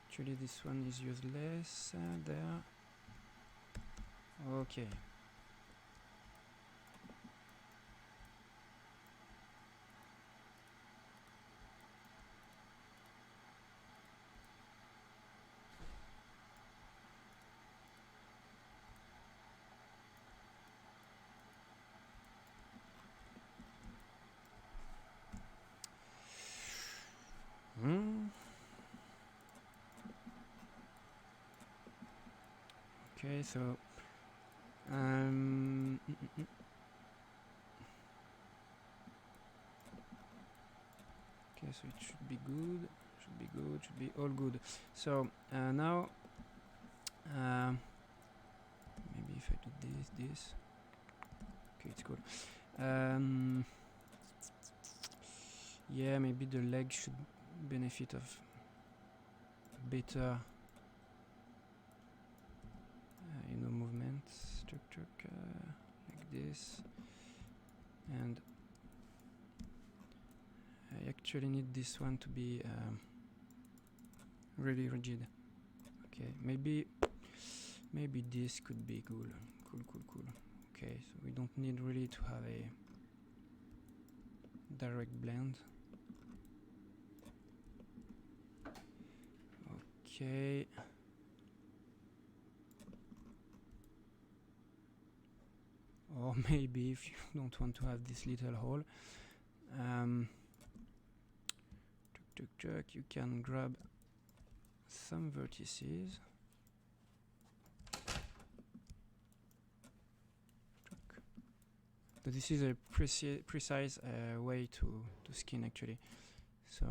Speaker 1: Actually, this one is useless there. Okay. Okay, so okay, so it should be good. Should be all good. So now maybe if I do this. Okay, it's cool. Yeah, maybe the leg should benefit of better movement. Like this. And I actually need this one to be really rigid. Okay, maybe this could be cool. Cool. Okay, so we don't need really to have a direct blend. Okay. Or maybe if you don't want to have this little hole, you can grab some vertices. But this is a precise way to skin actually. So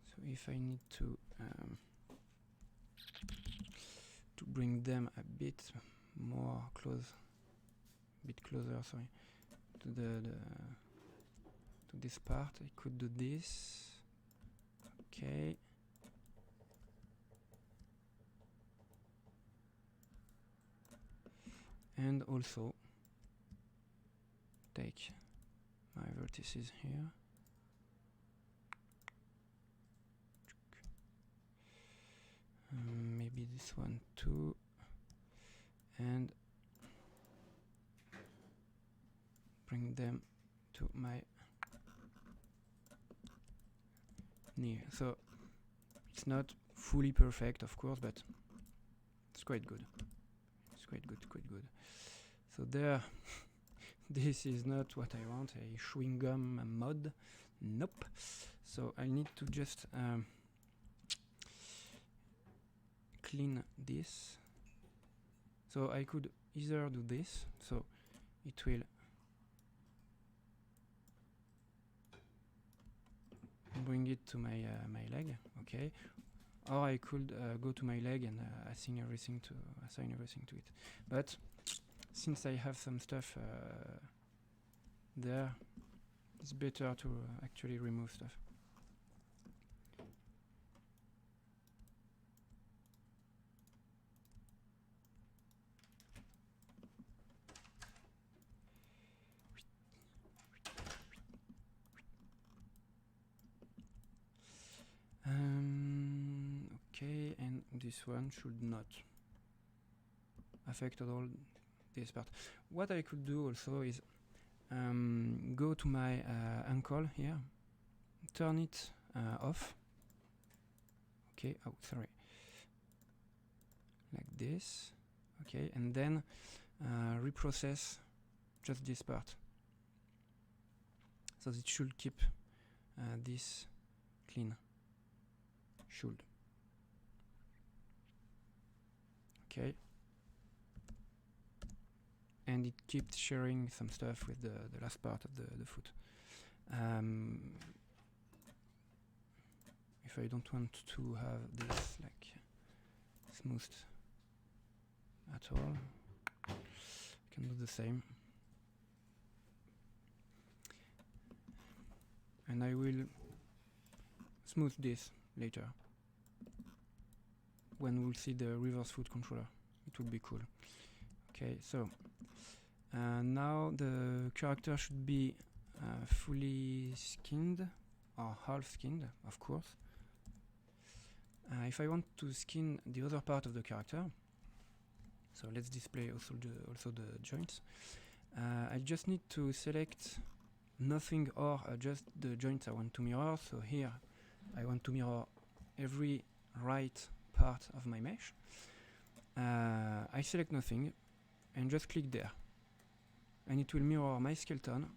Speaker 1: so if I need to bring them a bit more closer, sorry, to to this part, I could do this. Okay. And also take my vertices here. Maybe this one too. And bring them to my knee. So it's not fully perfect, of course, but it's quite good. Quite good. So there, this is not what I want, a chewing gum mod. Nope. So I need to just clean this. So I could either do this, so it will bring it to my leg, okay. Or I could go to my leg and assign everything to it. But since I have some stuff there, it's better to actually remove stuff. Okay, and this one should not affect at all this part. What I could do also is go to my ankle here, turn it off. Okay, oh sorry, like this. Okay, and then reprocess just this part. So it should keep this clean. Should. Okay. And it keeps sharing some stuff with the last part of the foot. If I don't want to have this like smoothed at all, I can do the same. And I will smooth this later when we'll see the reverse foot controller. It will be cool. Okay, so now the character should be fully skinned or half skinned, of course. If I want to skin the other part of the character, so let's display also the joints. I just need to select nothing or just the joints I want to mirror. So here I want to mirror every right part of my mesh. I select nothing and just click there, and it will mirror my skeleton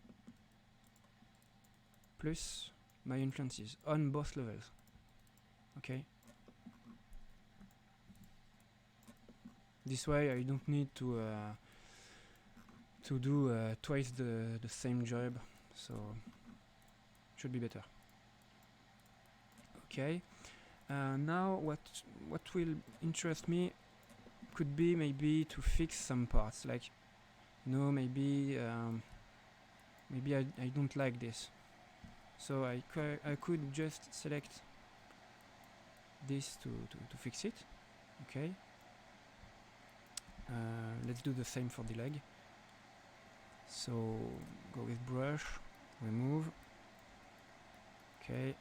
Speaker 1: plus my influences on both levels. Okay. This way I don't need to do twice the same job, so it should be better. Okay. Now what will interest me could be maybe to fix some parts, like maybe I don't like this, so I could just select this to fix it. Okay. Let's do the same for the leg. So go with brush, remove. Okay.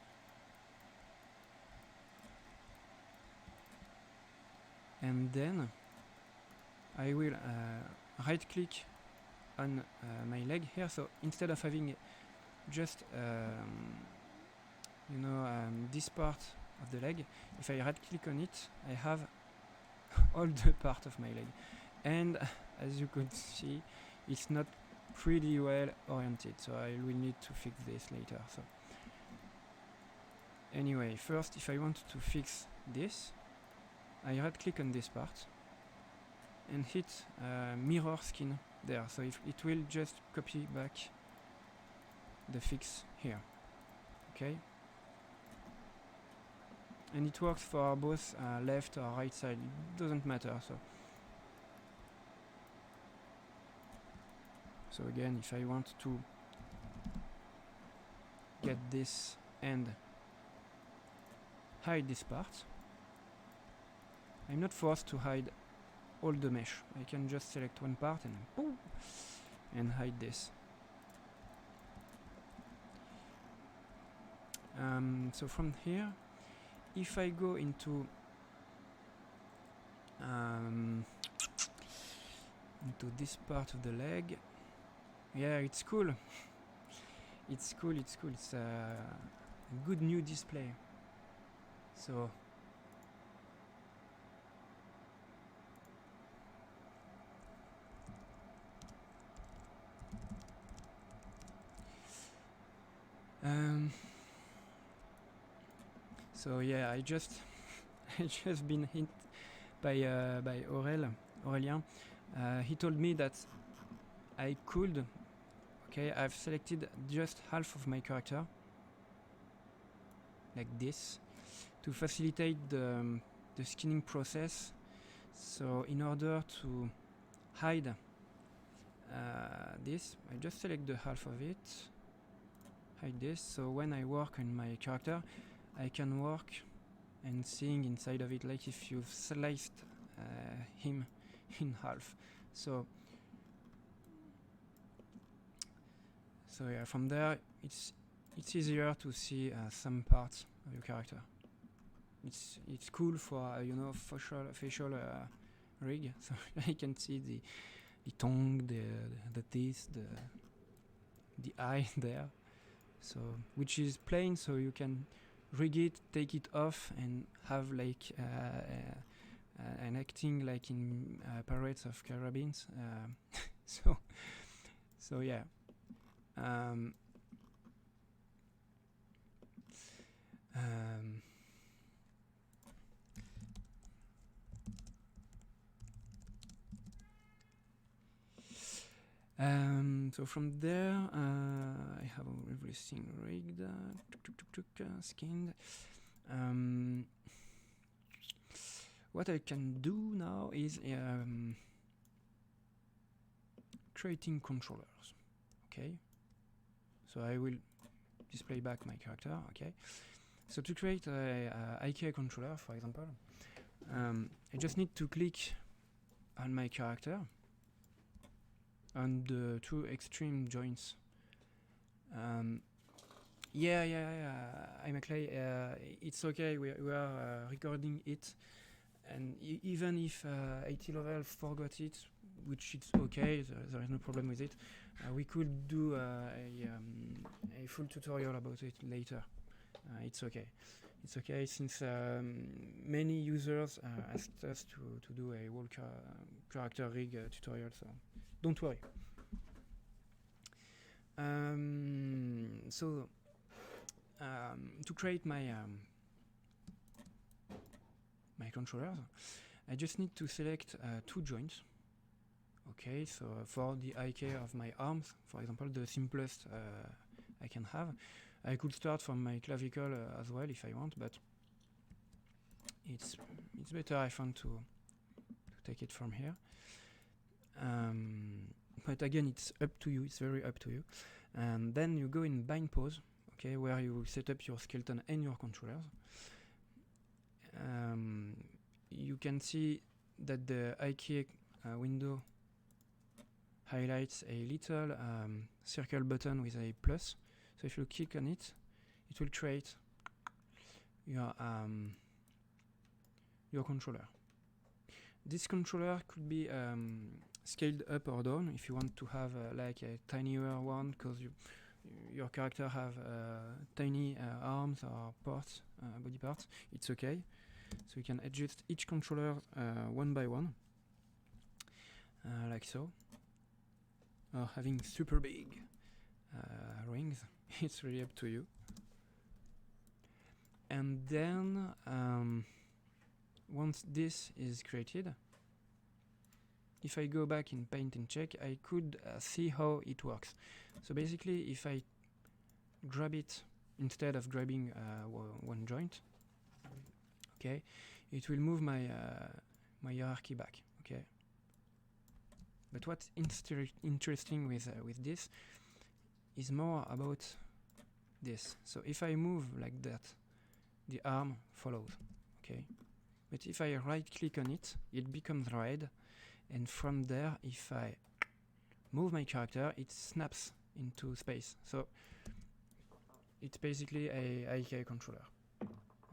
Speaker 1: And then I will right click on my leg here. So instead of having just this part of the leg, if I right click on it, I have all the part of my leg. And as you could see, it's not pretty well oriented, so I will need to fix this later. So anyway, first, if I want to fix this, I right click on this part and hit mirror skin there, so if it will just copy back the fix here. Okay, and it works for both left or right side, it doesn't matter. So again, if I want to get this and hide this part, I'm not forced to hide all the mesh. I can just select one part and boom, and hide this. So from here, if I go into this part of the leg, yeah, it's cool. It's cool. It's a good new display. So yeah, I just been hit by Aurélien. He told me that I could. Okay, I've selected just half of my character, like this, to facilitate the skinning process. So in order to hide this, I just select the half of it, hide this, so when I work on my character, I can work and seeing inside of it like if you've sliced him in half. So yeah, from there it's easier to see some parts of your character. It's cool for facial rig, so I can see the tongue, the teeth, the eye there. So which is plain, so you can rig it, take it off, and have like and acting like in Pirates of Caribbean. So yeah. So from there, I have everything rigged, skinned. What I can do now is creating controllers. Okay. So I will display back my character. Okay. So to create a IK controller, for example, I just need to click on my character on the two extreme joints. I'm actually it's okay. We are recording it, and even if 80 level forgot it, which it's okay, there is no problem with it. We could do a full tutorial about it later. It's okay. It's okay since many users asked us to do a whole character rig tutorial, so don't worry. To create my my controllers, I just need to select two joints. Okay, so for the IK of my arms, for example, the simplest I can have. I could start from my clavicle as well if I want, but it's better I found to take it from here. But again, it's up to you. It's very up to you. And then you go in bind pose, okay, where you set up your skeleton and your controllers. You can see that the IK window highlights a little circle button with a plus. So if you click on it, it will create your controller. This controller could be scaled up or down if you want to have like a tinier one, because your character have tiny arms or parts, body parts. It's okay. So you can adjust each controller one by one, like so. Or having super big rings. It's really up to you. And then once this is created, if I go back in Paint and check, I could see how it works. So basically, if I grab it instead of grabbing one joint, okay, it will move my my hierarchy back. Okay. But what's interesting with this is more about this. So if I move like that, the arm follows, okay? But if I right click on it, it becomes red, and from there, if I move my character, it snaps into space. So it's basically a IK controller,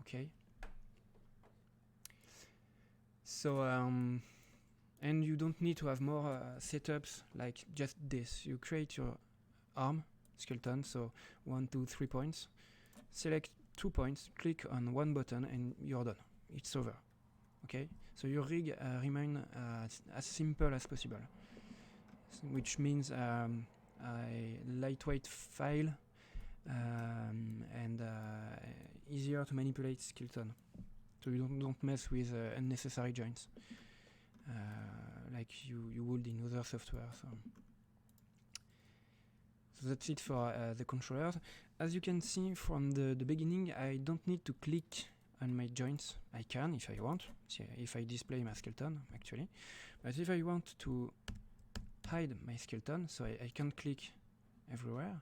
Speaker 1: okay? So and you don't need to have more setups like just this. You create your arm skeleton, so 1, 2, 3 points. Select 2 points, click on one button, and you're done. It's over. Okay, so your rig remain as simple as possible, which means a lightweight file and easier to manipulate skeleton, so you don't mess with unnecessary joints like you would in other software. So that's it for the controllers. As you can see from the beginning, I don't need to click on my joints. I can if I want, if I display my skeleton actually, but if I want to hide my skeleton, so I can't click everywhere,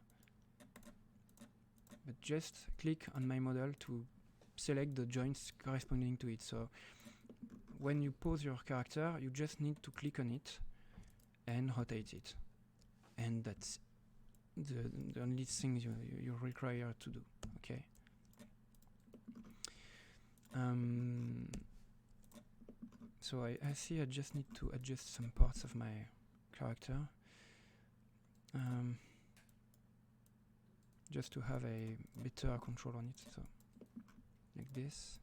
Speaker 1: but just click on my model to select the joints corresponding to it. So when you pose your character, you just need to click on it and rotate it, and that's the only thing you require to do. Okay. So I see I just need to adjust some parts of my character, just to have a better control on it. So like this,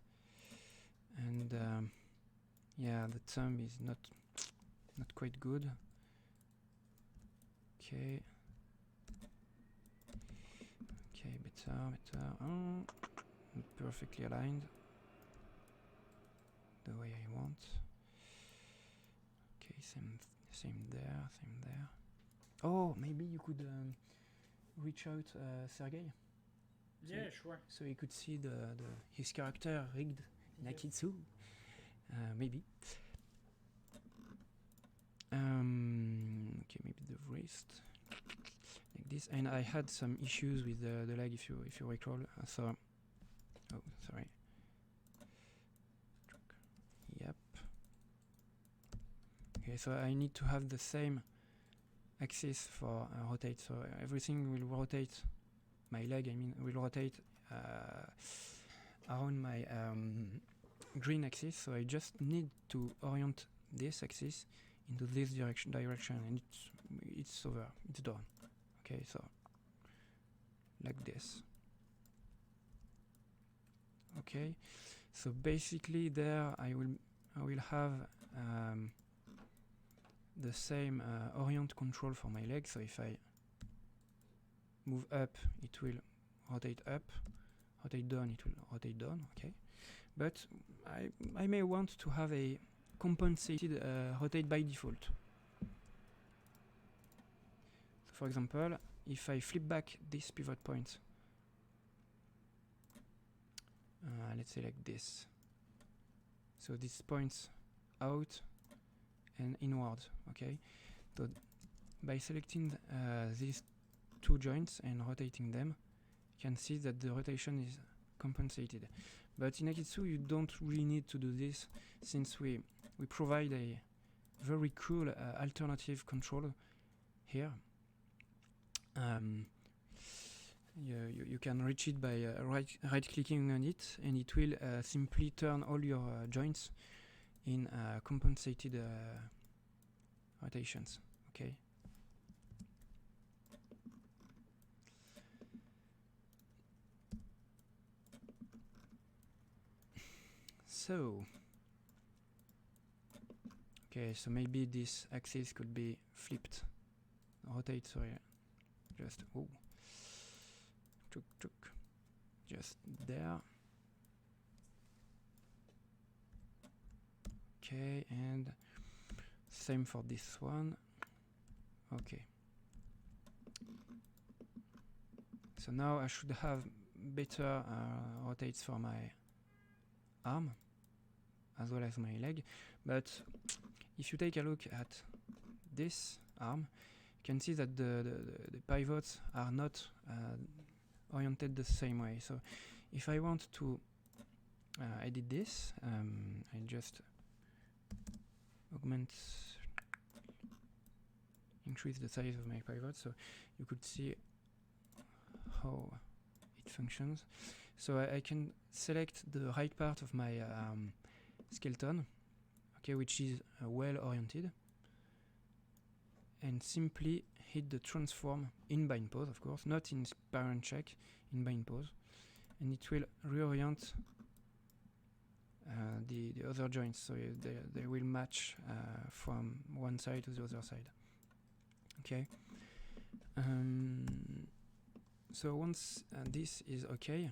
Speaker 1: and Yeah, the thumb is not quite good. Okay. Okay, better. Oh, perfectly aligned. The way I want. Okay, same there. Oh, maybe you could reach out Sergey.
Speaker 2: Yeah, sure.
Speaker 1: So he could see his character rigged in akeytsu. Maybe. Okay, maybe the wrist like this. And I had some issues with the leg, if you recall. So, oh, sorry. Yep. Okay, so I need to have the same axis for rotate. So everything will rotate. My leg, I mean, will rotate around my green axis. So I just need to orient this axis into this direction, and it's over. It's done. Okay, so like this. Okay, so basically there I will have the same orient control for my leg. So if I move up, it will rotate up. Rotate down, it will rotate down. Okay, but I may want to have a compensated rotate by default. So for example, if I flip back this pivot point, let's say like this. So this points out and inward. Okay, so by selecting these two joints and rotating them, you can see that the rotation is compensated. But in akeytsu you don't really need to do this, since we provide a very cool alternative control here. You can reach it by right clicking on it, and it will simply turn all your joints in compensated rotations. Okay. So, okay, so maybe this axis could be flipped. Rotate, sorry. Just, oh. Just there. Okay, and same for this one. Okay. So now I should have better rotates for my arm as well as my leg. But if you take a look at this arm, you can see that the pivots are not oriented the same way. So if I want to edit this, I just increase the size of my pivot, so you could see how it functions. So I can select the right part of my skeleton, okay, which is well oriented, and simply hit the transform in bind pose, of course, not in parent check, in bind pose, and it will reorient the other joints, so they will match from one side to the other side. Okay. So once this is okay,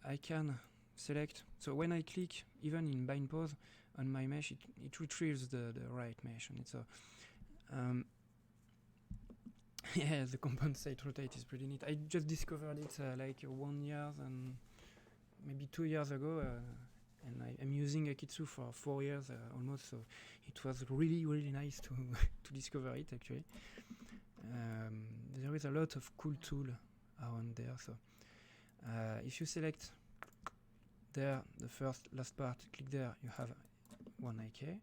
Speaker 1: I can select. So when I click, even in bind pose on my mesh, it retrieves the right mesh, and it's a yeah, the compensate rotate is pretty neat. I just discovered it like 1 year and maybe 2 years ago, and I'm using akeytsu for 4 years almost. So it was really nice to to discover it actually. There is a lot of cool tool around there. So if you select there the last part, click there, you have one IK.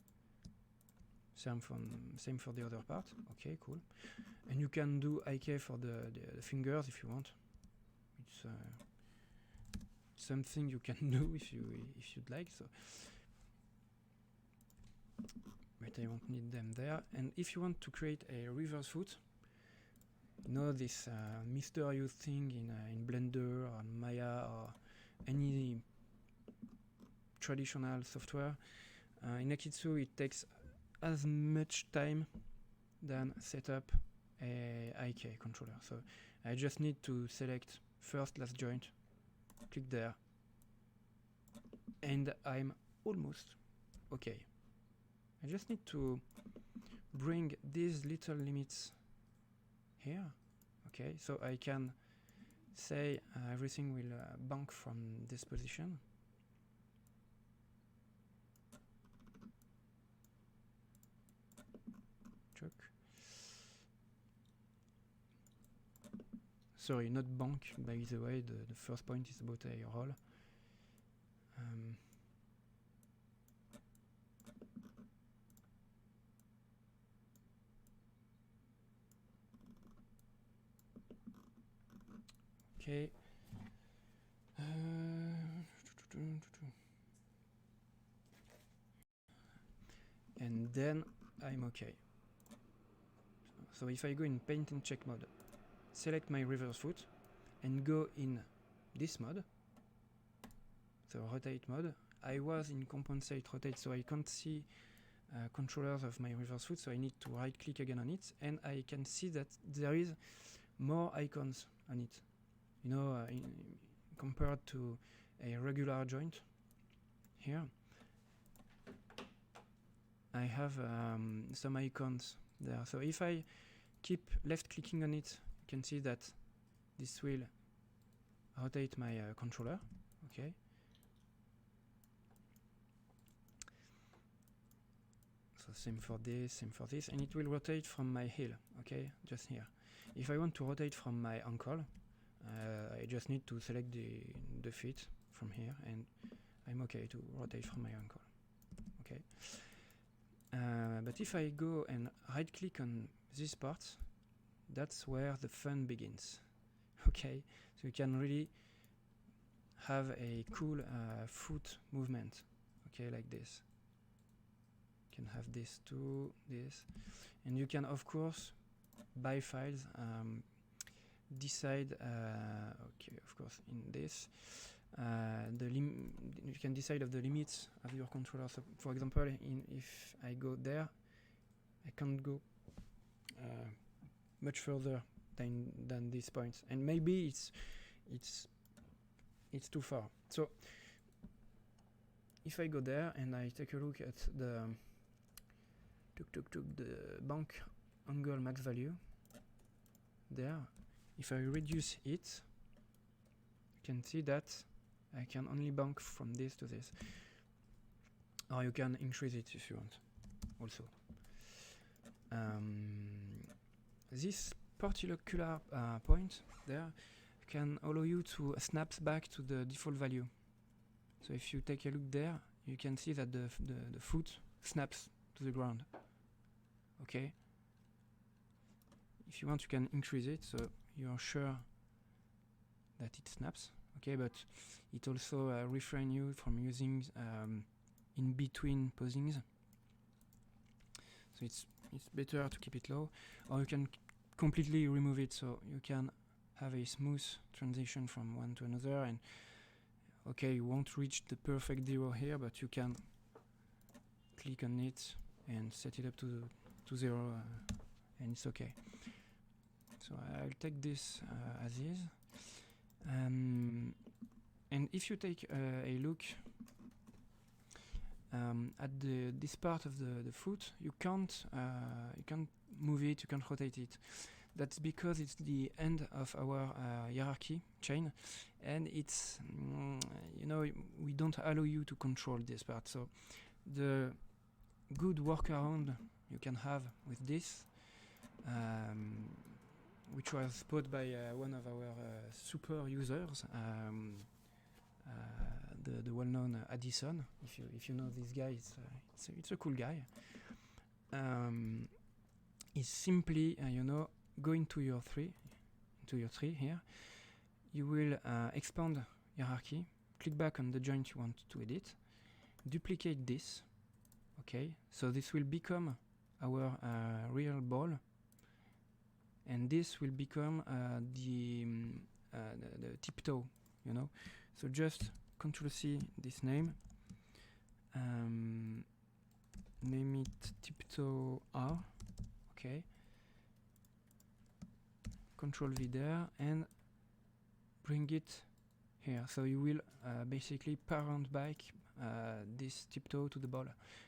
Speaker 1: Same for the other part. Okay, cool. And you can do IK for the fingers if you want. It's something you can do if you'd like. So, but I won't need them there. And if you want to create a reverse foot, you know, this mysterious thing in Blender or Maya or any traditional software. In akeytsu it takes as much time than set up a IK controller. So I just need to select first last joint, click there, and I'm almost okay. I just need to bring these little limits here, okay, so I can say everything will bank from this position. Check. Sorry, not bank, by the way, the first point is about a roll. Okay. And then I'm okay. So if I go in paint and check mode, select my reverse foot and go in this mode, so rotate mode. I was in compensate rotate, so I can't see controllers of my reverse foot, so I need to right click again on it, and I can see that there is more icons on it, you know, compared to a regular joint. Here I have some icons there, so if I keep left clicking on it, you can see that this will rotate my controller. Okay, so same for this, and it will rotate from my heel. Okay, just here. If I want to rotate from my ankle, I just need to select the feet from here, and I'm okay to rotate from my ankle. Okay, but if I go and right click on this part, that's where the fun begins. Okay, so you can really have a cool foot movement. Okay, like this. You can have this too, this, and you can of course by files decide. Okay, of course in this. You can decide of the limits of your controller. So for example, if I go there, I can't go much further than these points, and maybe it's too far. So if I go there and I take a look at the bank angle max value there, if I reduce it, you can see that I can only bank from this to this, or you can increase it if you want also. This particular point there can allow you to snap back to the default value. So if you take a look there, you can see that the foot snaps to the ground. Okay, if you want, you can increase it so you're sure that it snaps. Okay, but it also refrains you from using in between posings. So it's better to keep it low, or you can completely remove it, so you can have a smooth transition from one to another. And okay, you won't reach the perfect 0 here, but you can click on it and set it up to 0, and it's okay. So I'll take this as is. And if you take a look at this part of the foot, you can't move it, you can't rotate it. That's because it's the end of our hierarchy chain, and it's you know, we don't allow you to control this part. So the good workaround you can have with this, which was spotted by one of our super users, the well-known Addison. If you know this guy, it's a cool guy. Is simply you know, go into your tree here. You will expand hierarchy. Click back on the joint you want to edit. Duplicate this. Okay, so this will become our real ball. and this will become the tiptoe, you know. So just Control C this name, name it tiptoe R, okay. Control V there and bring it here. So you will basically parent back this tiptoe to the ball.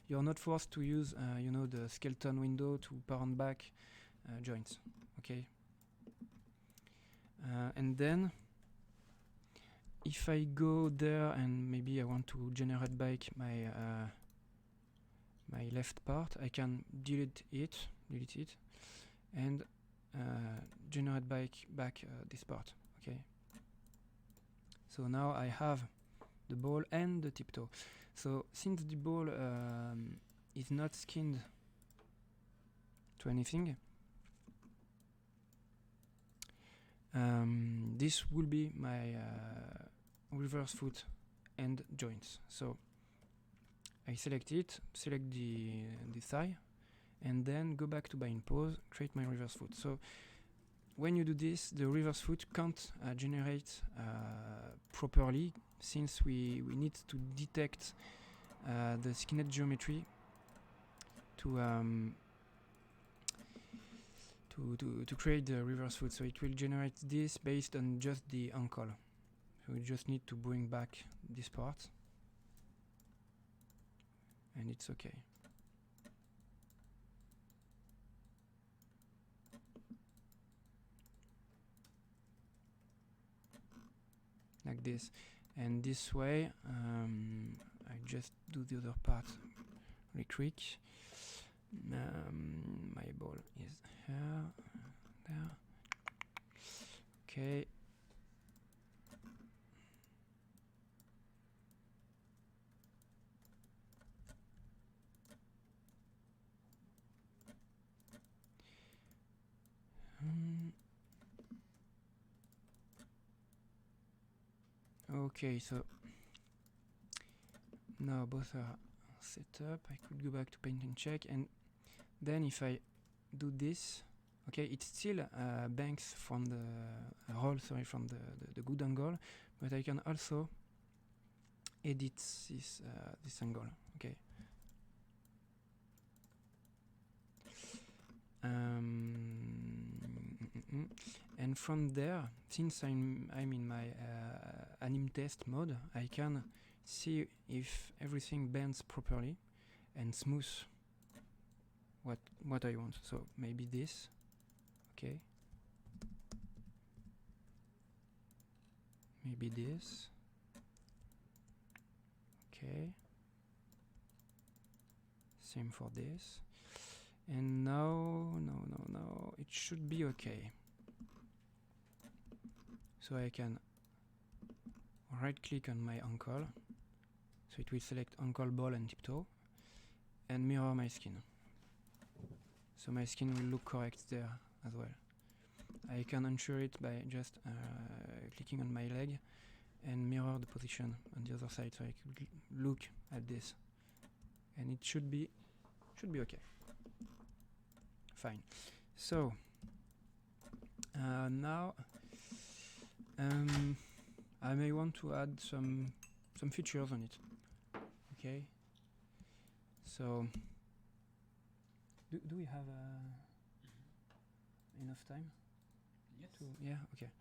Speaker 1: You're not forced to use, you know, the skeleton window to parent back joints, okay. And then if I go there and maybe I want to generate back my my left part, I can delete it, and generate back this part, okay. So now I have the ball and the tiptoe. So since the ball is not skinned to anything, this will be my reverse foot and joints. So I select it, select the thigh, and then go back to bind pose, create my reverse foot. So when you do this, the reverse foot can't generate properly, since we need to detect the skinhead geometry to create the reverse foot. So it will generate this based on just the ankle. So we just need to bring back this part, and it's okay. Like this, and this way I just do the other part really quick. My ball is here, there, okay. Okay, so now both are set up. I could go back to paint and check, and then if I do this, okay, it still banks from the roll, sorry, from the good angle, but I can also edit this angle, okay. And from there, since I'm in my anim test mode, I can see if everything bends properly and smooth what I want. So maybe this, okay. Maybe this, okay. Same for this. And now, no, it should be okay. So I can right click on my ankle, so it will select ankle, ball and tiptoe, and mirror my skin. So my skin will look correct there as well. I can ensure it by just clicking on my leg and mirror the position on the other side, so I could look at this, and it should be okay. Fine. So now I may want to add some features on it. Okay. So do we have enough time?
Speaker 2: Yes.
Speaker 1: Yeah. Okay.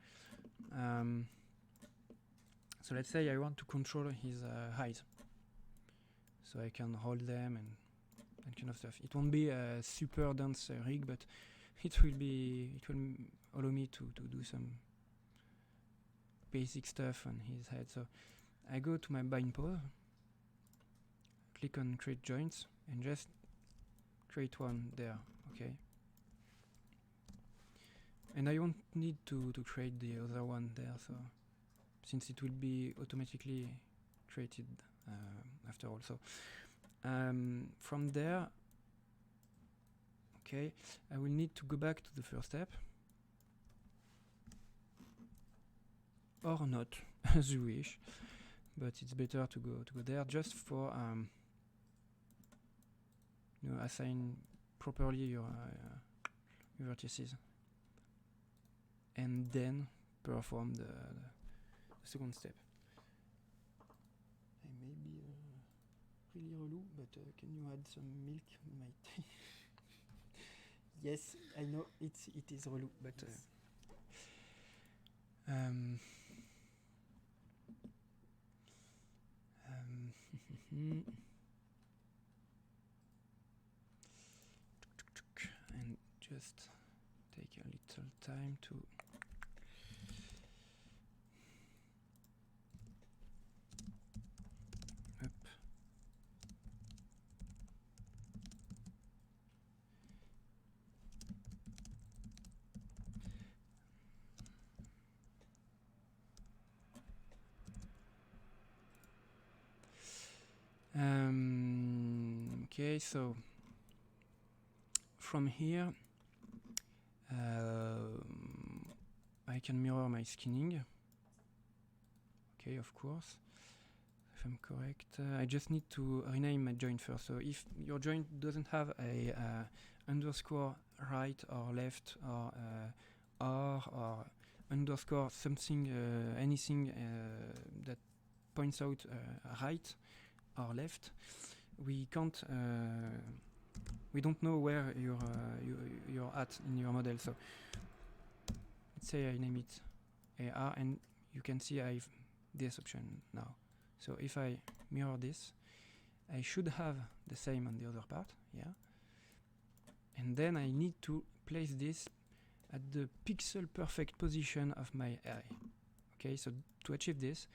Speaker 1: So let's say I want to control his height. So I can hold them and that kind of stuff. It won't be a super dense rig, but it will allow me to do some basic stuff on his head. So I go to my bind pose, click on create joints, and just create one there, okay. And I won't need to create the other one there, so since it will be automatically created after all. So from there, okay, I will need to go back to the first step, or not, as you wish, but it's better to go there just for assign properly your vertices. and then perform the second step. I may be really relou, but can you add some milk in my tea? Yes, I know it is relou, but
Speaker 2: Yes.
Speaker 1: and just take a little time to up. Okay, so from here I can mirror my skinning. Okay, of course, if I'm correct. I just need to rename my joint first. So if your joint doesn't have a underscore right or left or underscore something, anything that points out right or left, we can't. We don't know where you're at in your model. So let's say I name it AR, and you can see I've this option now. So if I mirror this, I should have the same on the other part, yeah. And then I need to place this at the pixel perfect position of my eye. Okay, so to achieve this,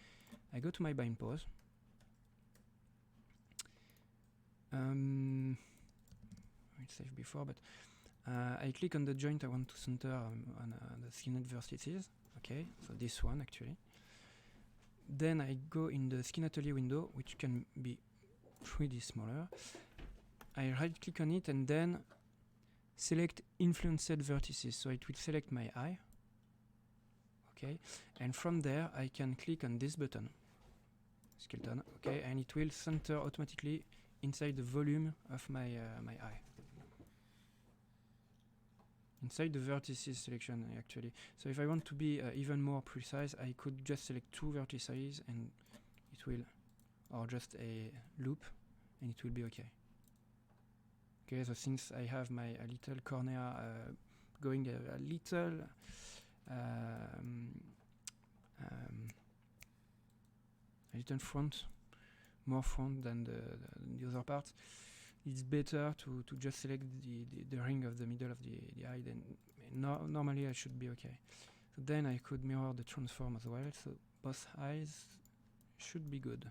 Speaker 1: I go to my bind pose. It's saved before, but I click on the joint I want to center on the skinned vertices. Okay, so this one actually. Then I go in the Skin Atelier window, which can be 3D smaller. I right click on it and then select influenced vertices. So it will select my eye. Okay, and from there I can click on this button, skeleton. Okay, and it will center automatically inside the volume of my my eye. Inside the vertices selection actually. So if I want to be even more precise, I could just select 2 vertices and it will, or just a loop, and it will be okay. Okay, so since I have my little cornea going a little front, more front than the other parts, it's better to just select the ring of the middle of the eye. Then normally I should be okay. So then I could mirror the transform as well, so both eyes should be good.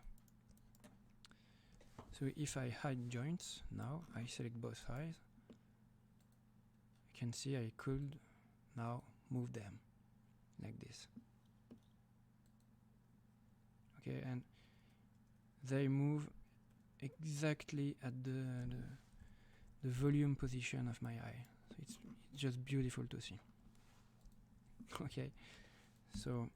Speaker 1: So if I hide joints, now I select both eyes, you can see I could now move them like this. Okay, and they move exactly at the volume position of my eye. So it's just beautiful to see. Okay, so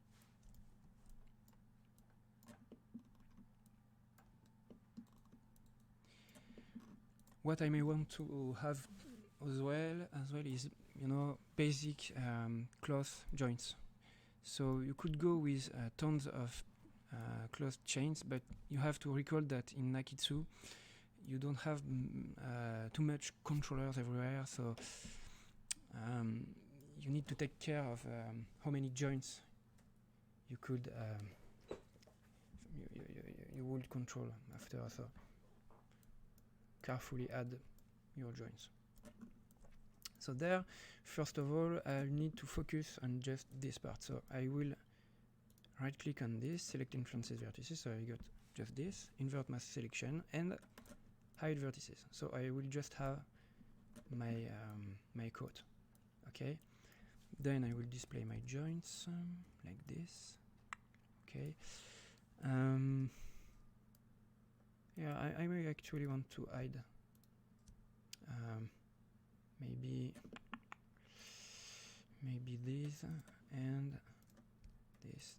Speaker 1: what I may want to have as well is, you know, basic cloth joints. So you could go with tons of closed chains, but you have to recall that in akeytsu you don't have too much controllers everywhere, so you need to take care of how many joints you could you would control after, so carefully add your joints. So there, first of all, I'll need to focus on just this part. So I will right click on this, select influences vertices, so I got just this, invert mask selection, and hide vertices. So I will just have my my coat. Okay, then I will display my joints like this. Okay, yeah, I may actually want to hide maybe this and this.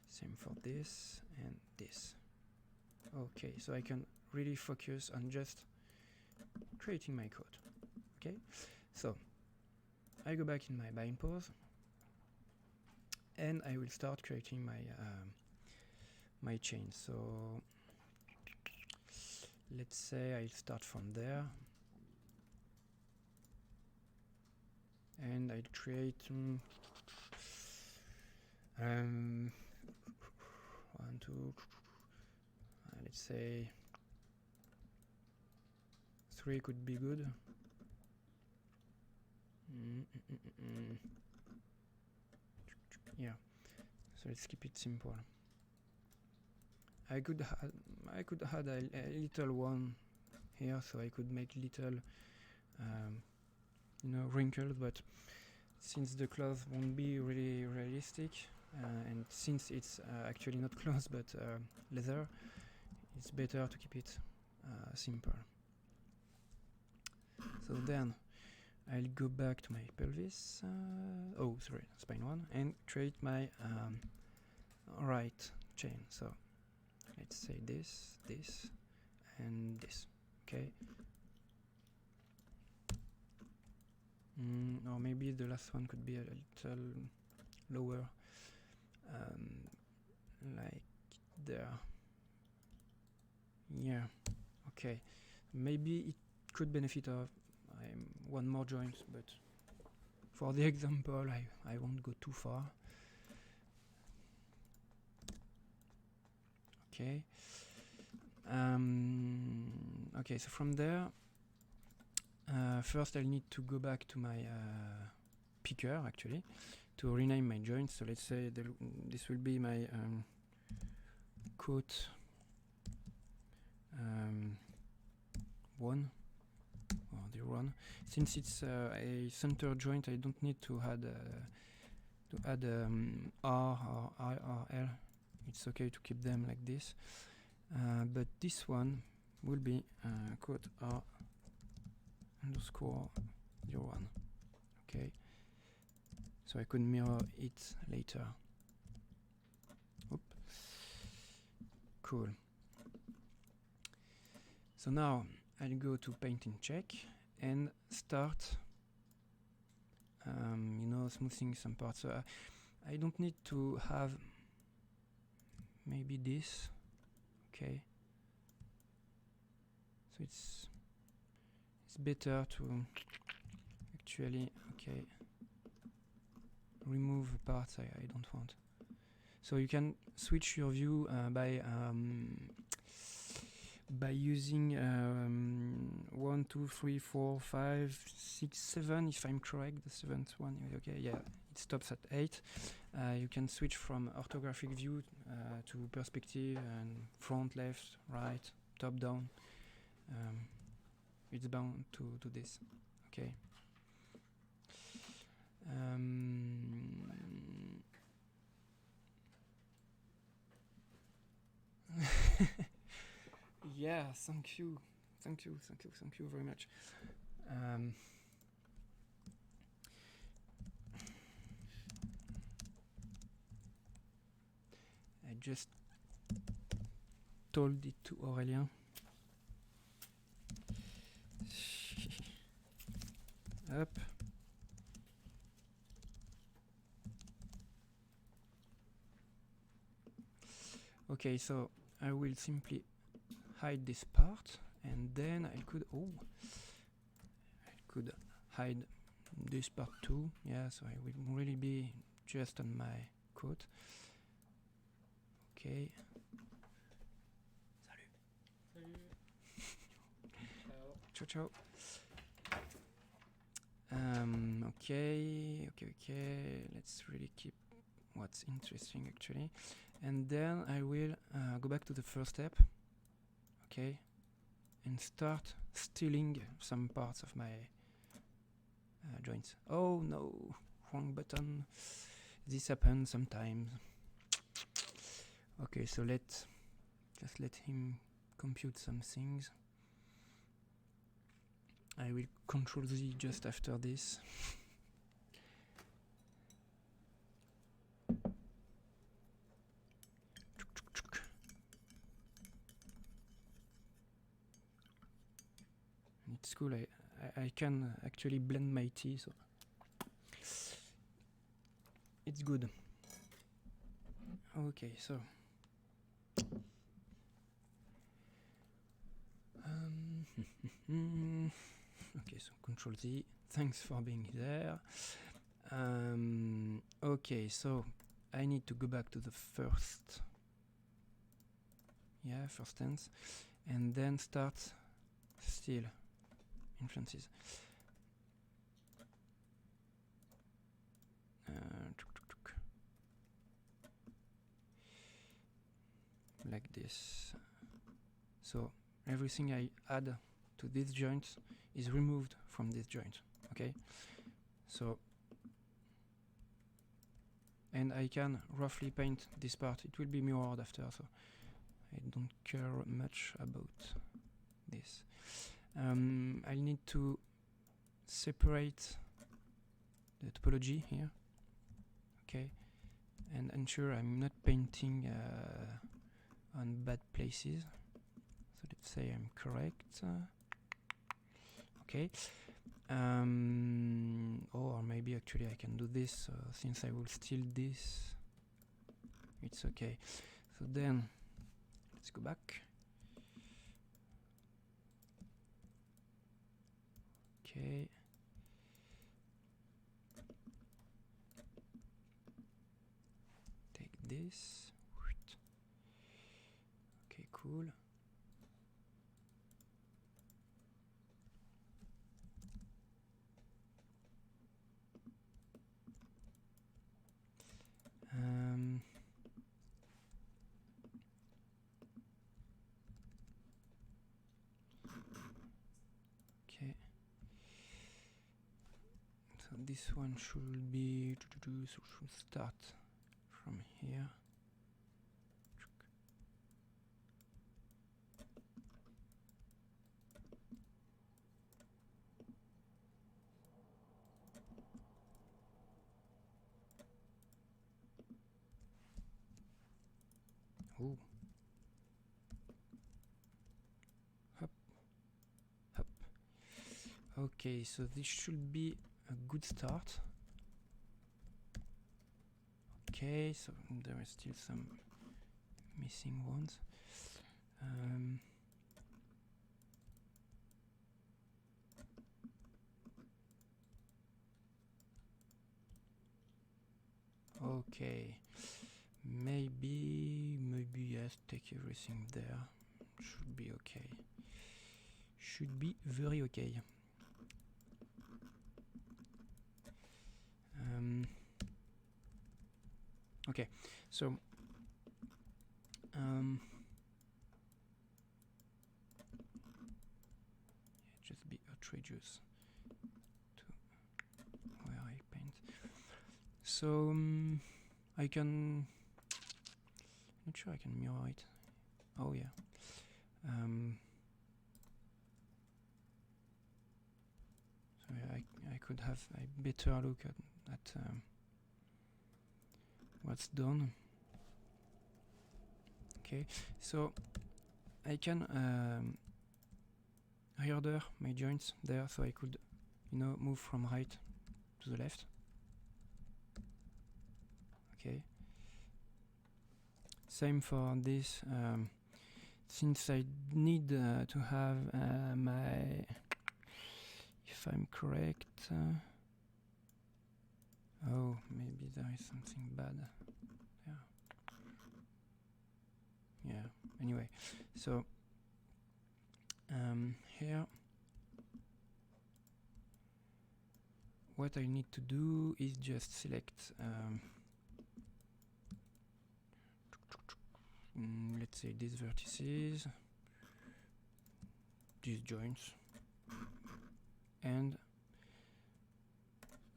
Speaker 1: Same for this and this. Okay, so I can really focus on just creating my code. Okay, so I go back in my bind pose, and I will start creating my my chain. So let's say I'll start from there, and I'll create 1, 2, let's say 3 could be good. Yeah, so let's keep it simple. I could add a little one here, so I could make little wrinkles, but since the cloth won't be really realistic, and since it's actually not cloth but leather, it's better to keep it simple. So then I'll go back to my pelvis, spine 1, and create my right chain. So let's say this, and this, okay? Or maybe the last one could be a little lower, like there. Yeah, okay. Maybe it could benefit of one more joint, but for the example, I won't go too far. Okay. Okay, so from there, first I'll need to go back to my picker, actually, to rename my joints. So let's say this will be my coat 1, or the 1. Since it's a center joint, I don't need to add R or I or L. It's okay to keep them like this. But this one will be coat R _01. Okay, so I could mirror it later. Oop. Cool. So now I'll go to paint in check and start smoothing some parts. So I don't need to have maybe this. Okay, so it's better to actually remove parts I don't want. So you can switch your view by using 1, 2, 3, 4, 5, 6, 7. If I'm correct, the 7th one. Okay, yeah, it stops at 8. You can switch from orthographic view to perspective and front, left, right, top, down. It's bound to this. Okay. Yeah, thank you very much. I just told it to Aurélien. Up. Okay, so I will simply hide this part, and then I could hide this part too. Yeah, so I will really be just on my coat. Okay.
Speaker 2: Salut.
Speaker 1: Ciao. Ciao. Okay. Let's really keep what's interesting actually, and then I will go back to the first step. Okay, and start stealing some parts of my joints. Oh no, wrong button. This happens sometimes. Okay, so just let him compute some things. I will Control Z just after this. It's cool. I can actually blend my tea, so it's good. Okay, so okay, so Control Z. Thanks for being there. Okay, so I need to go back to the first tense, and then start still influences. Like this. So everything I add to this joint is removed from this joint. Okay, so and I can roughly paint this part. It will be mirrored after, so I don't care much about this. I need to separate the topology here, okay, and ensure I'm not painting on bad places. So let's say I'm correct. Okay. Or maybe actually I can do this, since I will steal this, it's okay. So then let's go back. Okay. Take this. Okay, cool. Okay. So this one should be so should start from here. Ooh. Hop. Hop. Okay, so this should be a good start. Okay, so there are still some missing ones. Okay, maybe yes, take everything there. Should be okay. Should be very okay. Okay, so just be outrageous to where I paint. So I can. Not sure I can mirror it. Oh yeah. So yeah, I could have a better look at what's done. Okay, so I can reorder my joints there, so I could, move from right to the left. Okay. Same for this. Since I need to have my, if I'm correct. Oh, maybe there is something bad. Yeah. Anyway, so here, what I need to do is just select. Let's say these vertices, these joints, and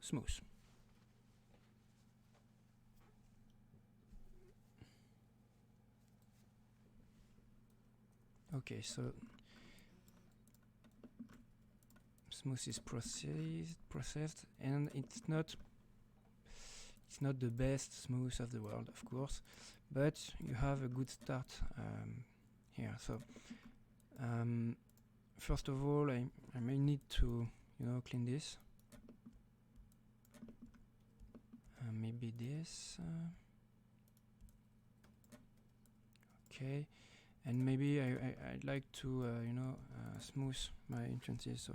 Speaker 1: smooth. Okay, so smooth is processed, and it's not the best smooth of the world, of course, but you have a good start here. So first of all, I may need to clean this. maybe this. Okay, and maybe I'd like to smooth my influences. So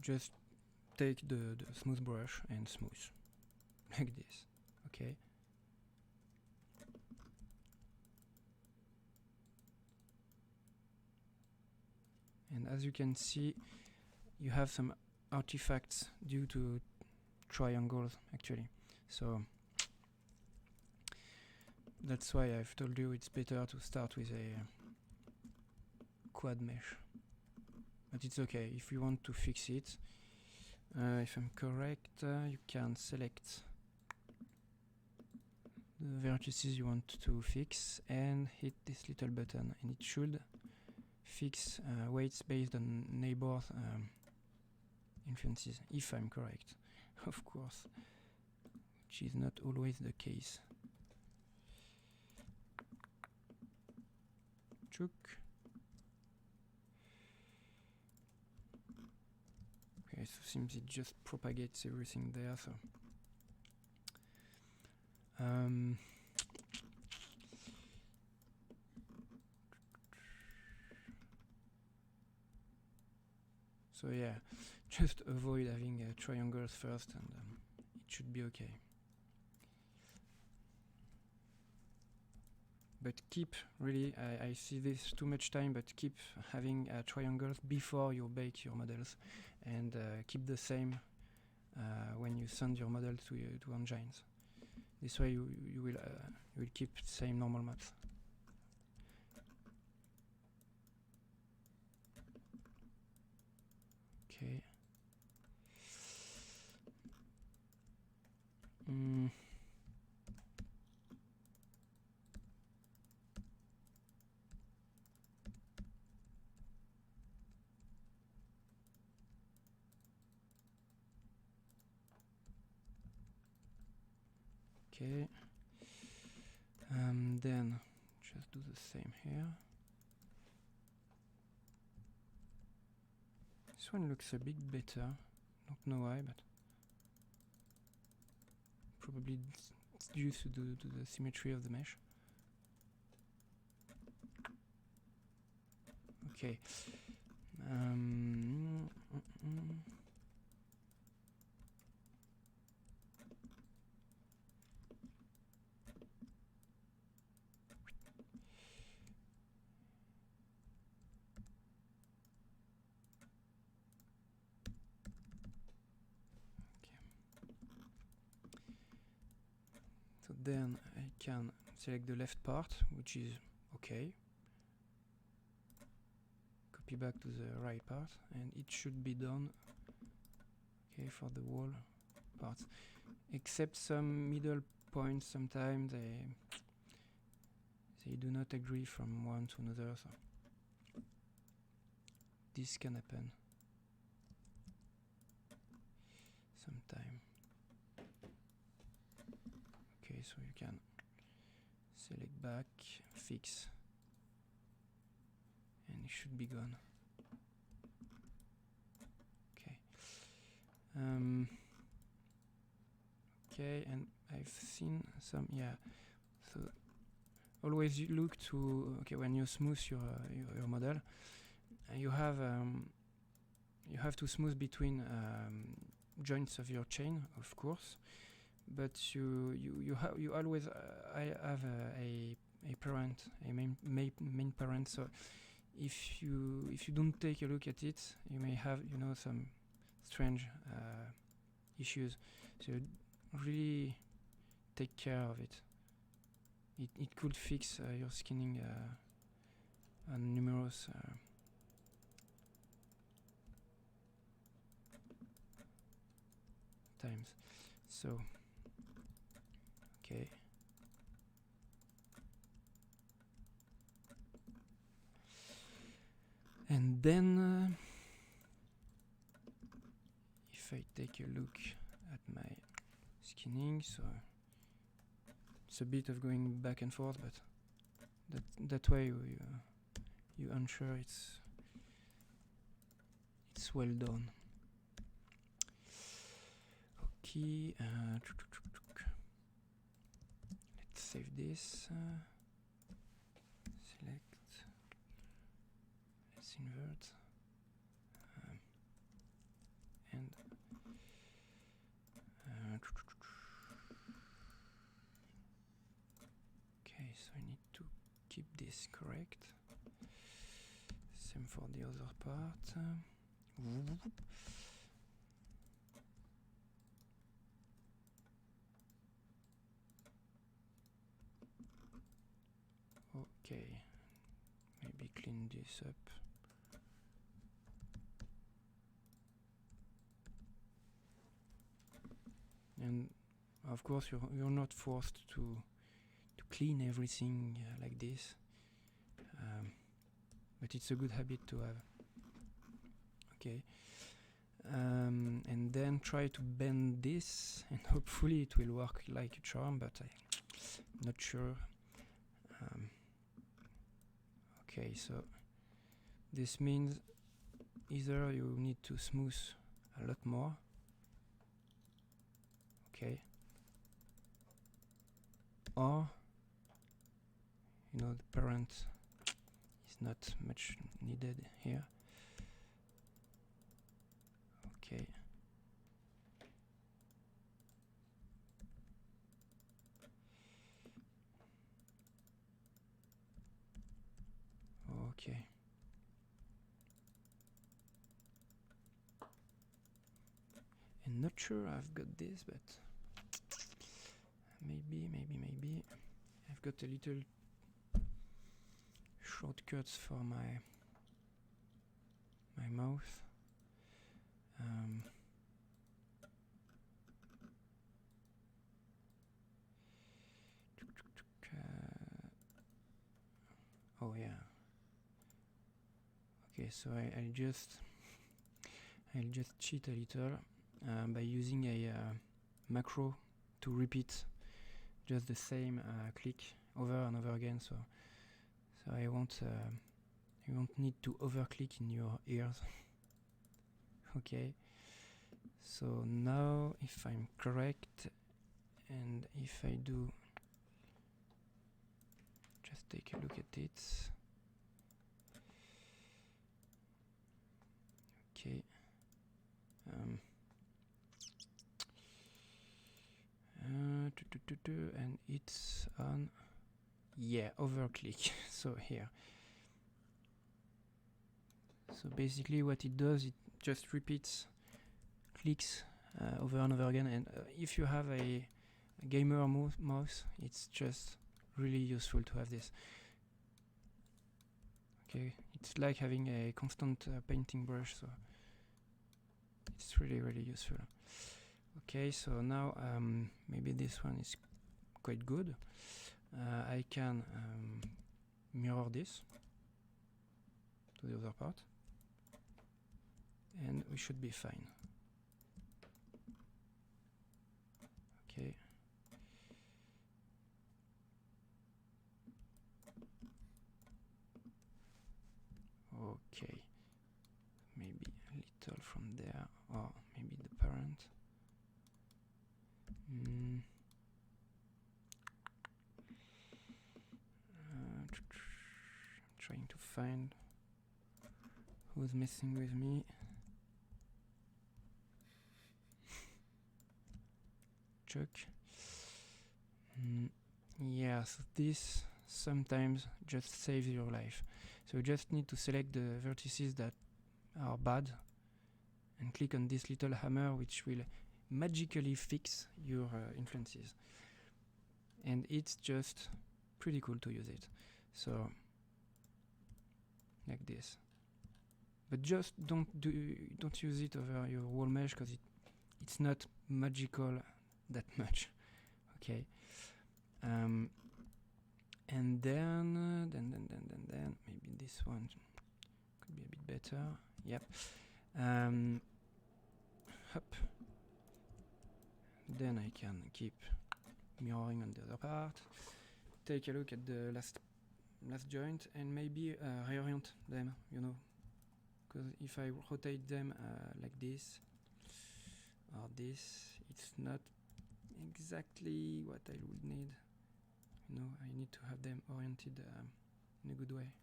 Speaker 1: just take the smooth brush and smooth like this. Okay. And as you can see, you have some artifacts due to triangles actually. So that's why I've told you it's better to start with a quad mesh. But it's okay, if you want to fix it, if I'm correct, you can select the vertices you want to fix and hit this little button, and it should fix weights based on neighbors influences, if I'm correct, of course, which is not always the case. Chook. Okay, so seems it just propagates everything there. So so yeah, just avoid having triangles first, and it should be okay. But keep, really, I see this too much time, but keep having triangles before you bake your models, and keep the same when you send your model to engines. This way you will keep the same normal maps. Okay. Okay. Then just do the same here. This one looks a bit better. Don't know why, but probably it's due to the symmetry of the mesh. Okay. So then I can select the left part, which is okay. Copy back to the right part, and it should be done okay for the wall parts. Except some middle points, sometimes they do not agree from one to another, so this can happen sometime. Okay, so you can select back, fix, and it should be gone. Okay. Okay, and I've seen some, yeah. So always you look to, okay, when you smooth your model, you have to smooth between joints of your chain, of course, but you always have a parent, a main parent. So if you don't take a look at it, you may have some strange issues. So really take care of it. It could fix your skinning on numerous times. So okay. And then if I take a look at my skinning, so it's a bit of going back and forth, but that way you ensure it's well done. key. Let's save this. Select. Let's invert. And okay, so I need to keep this correct. Same for the other part. Okay, maybe clean this up. And of course, you're not forced to clean everything like this, but it's a good habit to have. Okay, and then try to bend this, and hopefully it will work like a charm, but I'm not sure. Okay, so this means either you need to smooth a lot more. Okay. Or, you know, the parent is not much needed here. Okay. Okay. I'm not sure I've got this, but maybe. I've got a little shortcuts for my mouth. Oh yeah. Okay, so I'll just cheat a little by using a macro to repeat just the same click over and over again. So I won't you won't need to overclick in your ears. Okay. So now, if I'm correct, and if I do, just take a look at it. Okay. And it's on, yeah, overclick. So here. So basically what it does, it just repeats clicks over and over again, and if you have a gamer mouse, it's just really useful to have this. Okay, it's like having a constant painting brush, so it's really useful. Okay, so now maybe this one is quite good. I can mirror this to the other part, and we should be fine. Okay. Okay. Maybe a little from there, or maybe the parent. Trying to find who's messing with me. Chuck. Yeah, so this sometimes just saves your life. So you just need to select the vertices that are bad and click on this little hammer, which will magically fix your influences. And it's just pretty cool to use it. So like this. But just don't use it over your wall mesh, because it's not magical that much. Okay. And then maybe this one could be a bit better. Yep. Hop. Then I can keep mirroring on the other part. Take a look at the last joint and maybe reorient them, you know, because if I rotate them like this or this, it's not exactly what I would need. You know, I need to have them oriented in a good way.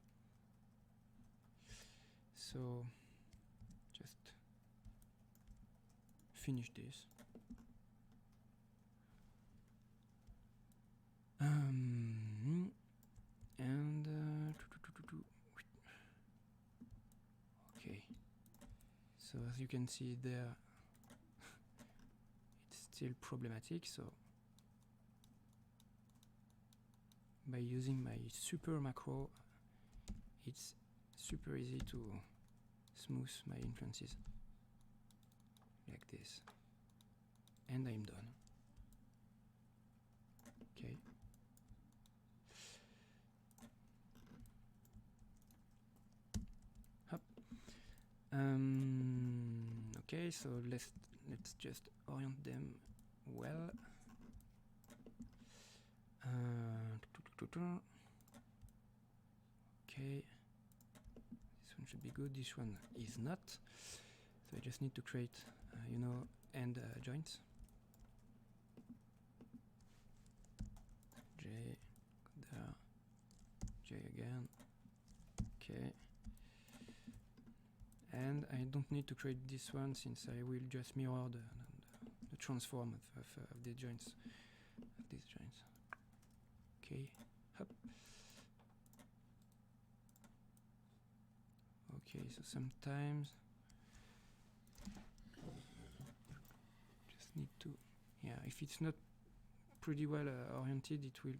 Speaker 1: So just finish this. And okay, so as you can see there, it's still problematic. So by using my super macro, it's super easy to smooth my influences like this, and I'm done. Okay. Hop. Okay, so let's just orient them well. Okay, this one should be good. This one is not. So I just need to create, you know, end joints. J there, J again. Okay. And I don't need to create this one since I will just mirror the transform of the joints, of these joints. Okay, hop. Okay, so sometimes just need to, yeah, if it's not pretty well oriented, it will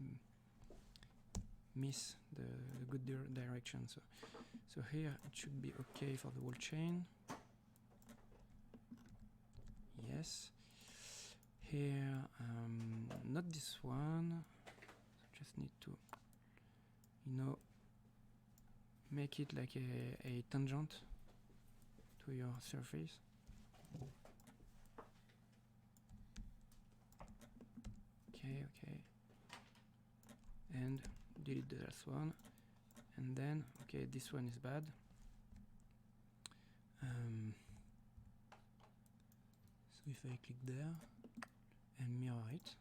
Speaker 1: miss the good direction. So here it should be okay for the whole chain. Yes. Here, not this one. Just need to, you know, make it like a tangent to your surface. Okay, okay. And delete the last one. And then, okay, this one is bad. So if I click there and mirror it,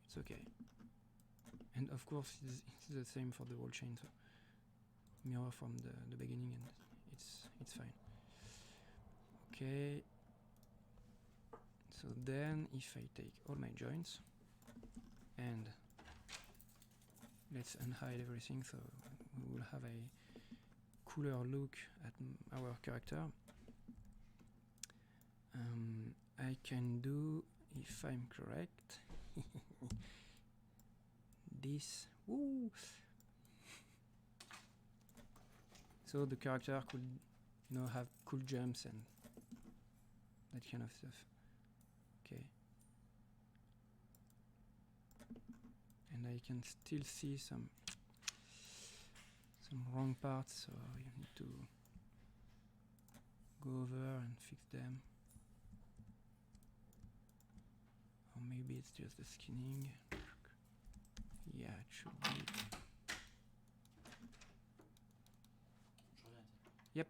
Speaker 1: it's okay. And of course, it's the same for the whole chain. So mirror from the beginning, and it's fine. Okay. So then, if I take all my joints and let's unhide everything, so we will have a cooler look at our character. I can do, if I'm correct, this. Woo! So the character could, you know, have cool jumps and that kind of stuff. Okay. And I can still see some wrong parts, so you need to go over and fix them. Or maybe it's just the skinning. Yeah, it should be. Yep.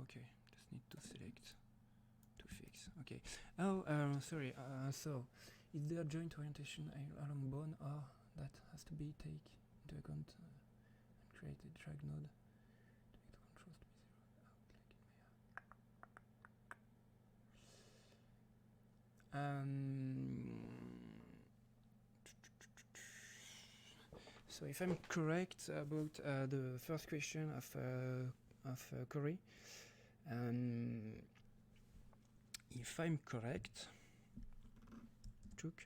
Speaker 1: Okay, just need to select to fix. Okay. Oh, sorry. So, is there joint orientation along bone, or that has to be take into account and create a drag node to make the controls to be zero out like it may. So if I'm correct about the first question of Corey, if I'm correct, Chook,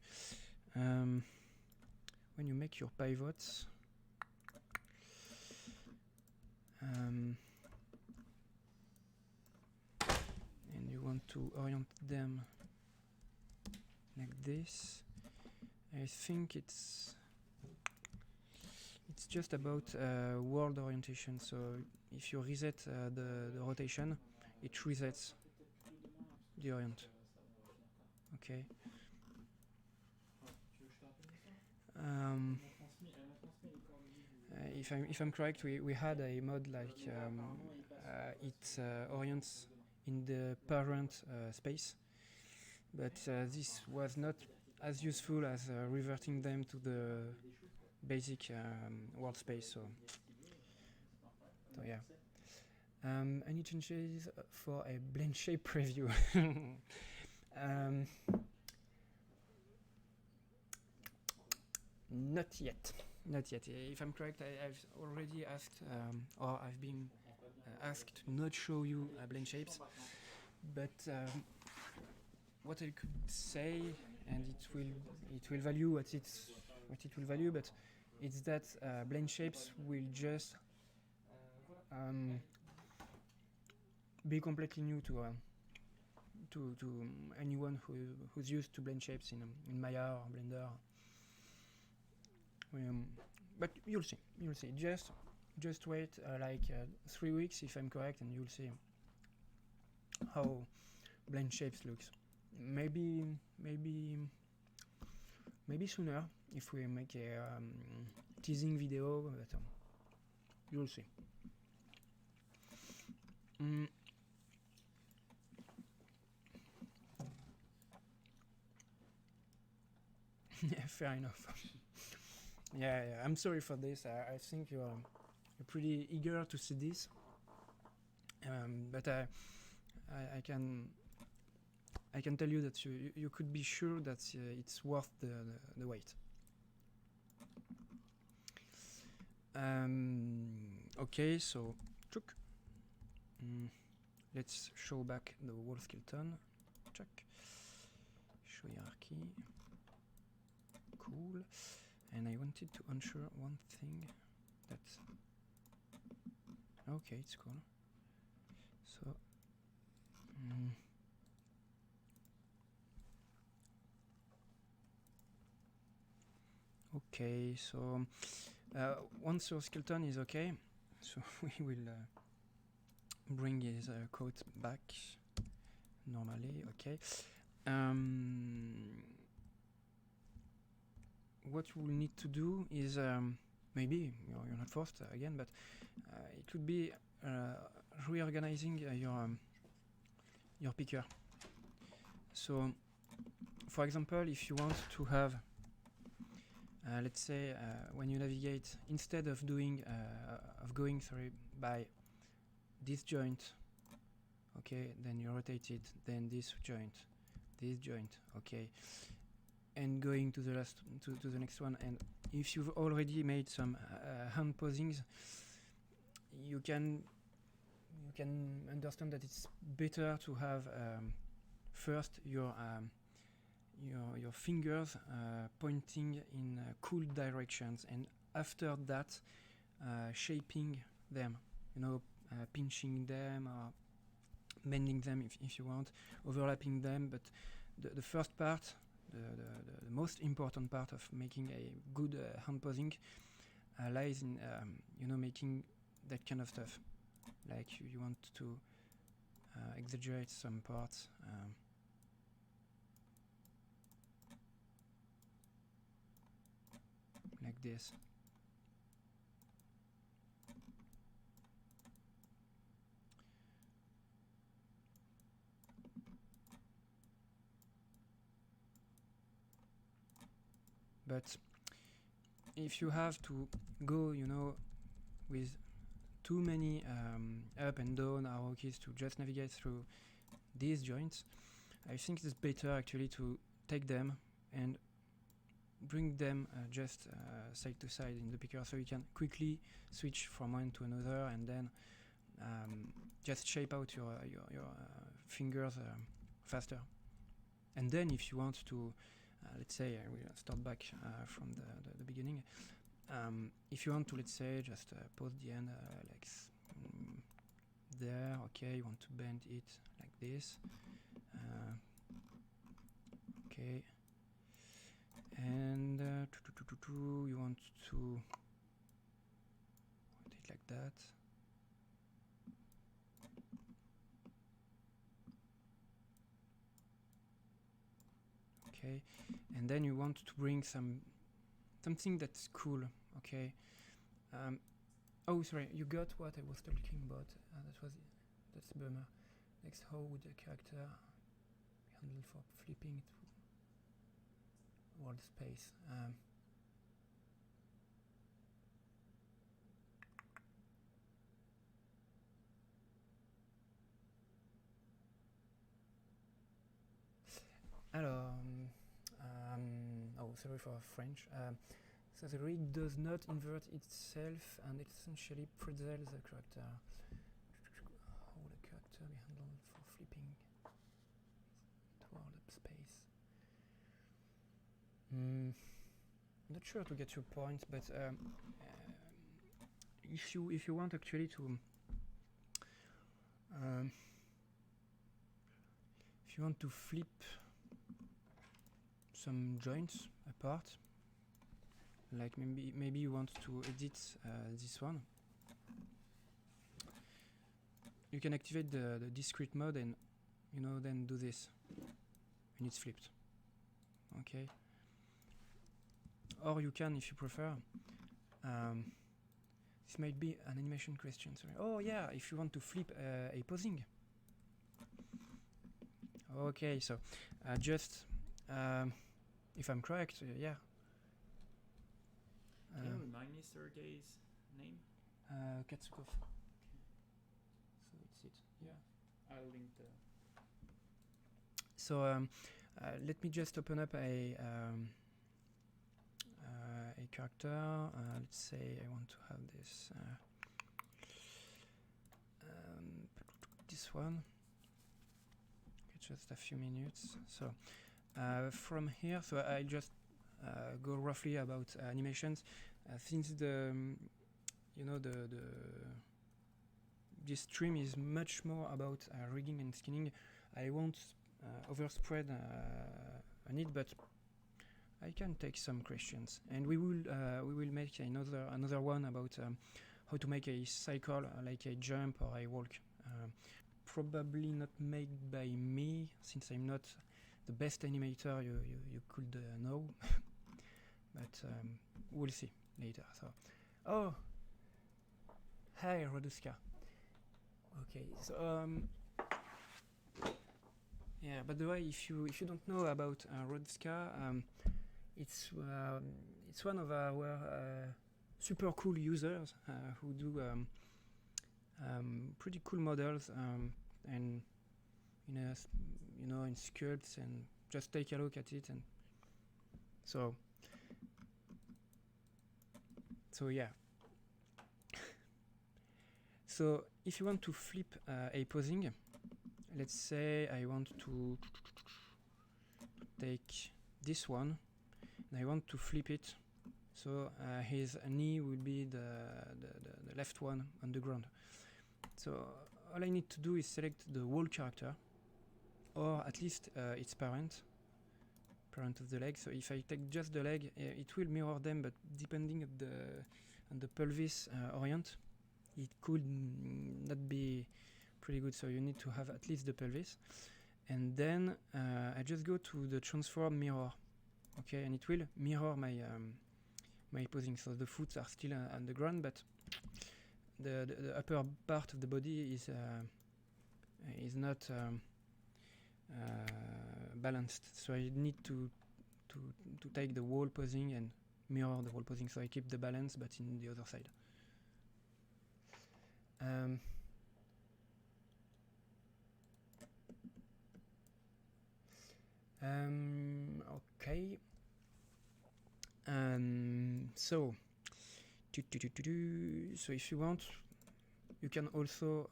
Speaker 1: when you make your pivots, and you want to orient them like this, I think it's it's just about world orientation. So if you reset the rotation, it resets the orient. Okay. If I'm correct, we had a mode like it orients in the parent space, but this was not as useful as reverting them to the basic world space. So yeah. Any changes for a blend shape preview? Not yet. Not yet. If I'm correct, I've already asked, or I've been asked to not show you blend shapes, but what I could say, and it will value what it will value, but it's that blend shapes will just be completely new to anyone who's used to blend shapes in Maya or Blender. But you'll see. Just wait like 3 weeks if I'm correct, and you'll see how blend shapes looks. Maybe sooner if we make a teasing video, but you'll see. Yeah, fair enough. Yeah, I'm sorry for this. I think you're pretty eager to see this, but I can tell you that you could be sure that it's worth the wait. Okay, so let's show back the wall skeleton. Check. Show hierarchy. Cool. And I wanted to ensure one thing, that okay, it's cool. So okay, so once your skeleton is okay, so we will bring his coat back normally. Okay. What we'll need to do is maybe you're not forced again, but it could be reorganizing your picker. So, for example, if you want to have, let's say, when you navigate, instead of going by this joint, okay, then you rotate it, then this joint, okay, and going to the next one. And if you've already made some hand posings, you can understand that it's better to have first your fingers pointing in cool directions, and after that shaping them, pinching them or bending them if you want, overlapping them. But the first part, the most important part of making a good hand posing lies in making that kind of stuff. Like you want to exaggerate some parts, like this. But if you have to go, with too many up and down arrow keys to just navigate through these joints, I think it's better actually to take them and bring them just side to side in the picker, so you can quickly switch from one to another, and then just shape out your fingers faster. And then if you want to let's say I will start back from the beginning. If you want to, let's say, just pause the end like there, okay, you want to bend it like this, okay, and you want to it like that. Okay, and then you want to bring something that's cool. Okay. Oh, sorry, you got what I was talking about. That's a bummer. Next, how would the character handle for flipping it world space? Alors, oh, sorry for French. So the rig does not invert itself and essentially pretzels the character. How the character be handled for flipping toward space. I'm not sure to get your point, but if you want actually to if you want to flip some joints apart, like maybe you want to edit this one, you can activate the discrete mode and then do this, and it's flipped. Okay. Or you can, if you prefer, this might be an animation question. Sorry. Oh yeah, if you want to flip a posing. Okay, so just if I'm correct, yeah.
Speaker 2: Can you remind me Sergey's name?
Speaker 1: Katsukov. So it's it.
Speaker 2: Yeah, I'll link the.
Speaker 1: So let me just open up a character. Let's say I want to have this this one. Just a few minutes. So from here, so I just go roughly about animations. Since this stream is much more about rigging and skinning, I won't overspread on it, but I can take some questions, and we will make another one about how to make a cycle, like a jump or a walk. Probably not made by me, since I'm not the best animator you could know, but we'll see later. So, oh, hi Roduska. Okay, so yeah. By the way, if you don't know about Roduska, it's one of our super cool users who do pretty cool models and in sculpts, and just take a look at it. And so yeah. So if you want to flip a posing, let's say I want to take this one and I want to flip it, so his knee will be the left one on the ground. So all I need to do is select the whole character, or at least its parent of the leg. So if I take just the leg, it will mirror them, but depending on the pelvis orient, it could not be pretty good. So you need to have at least the pelvis, and then I just go to the transform mirror, okay, and it will mirror my posing. So the foot are still on the ground, but the upper part of the body is not balanced. So I need to take the whole posing and mirror the whole posing. So I keep the balance, but in the other side. Okay. So if you want, you can also,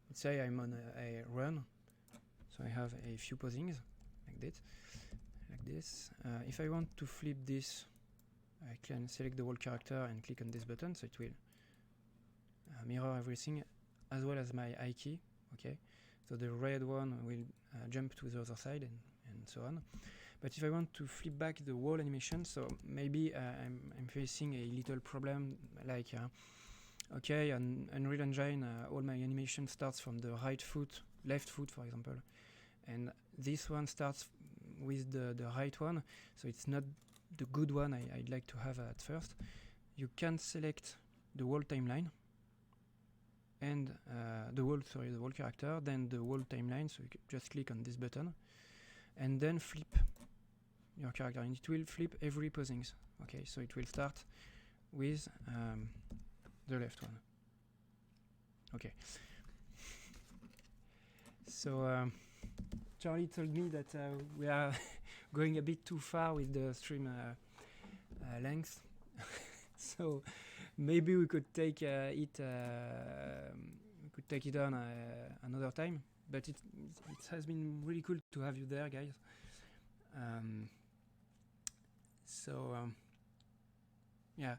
Speaker 1: let's say I'm on a run, so I have a few posings like this. If I want to flip this, I can select the whole character and click on this button, so it will mirror everything, as well as my I key. Okay, so the red one will jump to the other side, and so on. But if I want to flip back the whole animation, so maybe I'm facing a little problem, like Okay, on Unreal Engine, all my animation starts from the right foot, left foot, for example, and this one starts with the right one, so it's not the good one I'd like to have at first. You can select the whole timeline and the whole character, then the whole timeline, so you can just click on this button and then flip your character, and it will flip every posings. Okay, so it will start with the left one. Okay. So Charlie told me that we are going a bit too far with the stream length. So maybe we could take it on another time. But it has been really cool to have you there, guys. Yeah.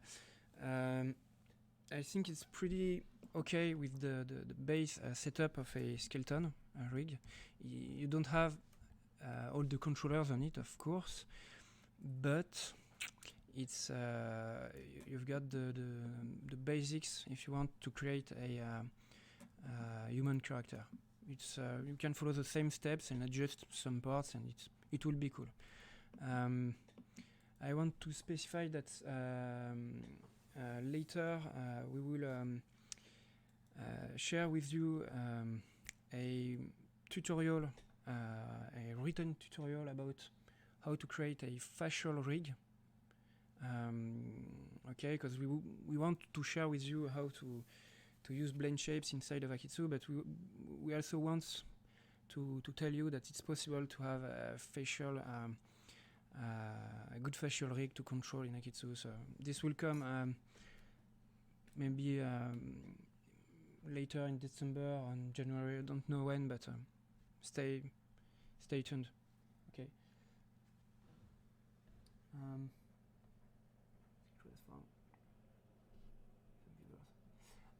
Speaker 1: I think it's pretty okay with the base setup of a skeleton rig. You don't have all the controllers on it, of course, but it's you've got the basics if you want to create a human character. It's you can follow the same steps and adjust some parts, and it will be cool. I want to specify that later we will share with you a tutorial, a written tutorial about how to create a facial rig. Okay, because we want to share with you how to use blend shapes inside of akeytsu, but we also want to tell you that it's possible to have a facial a good facial rig to control in akeytsu. So this will come maybe later in December or in January. I don't know when, but stay tuned. Okay.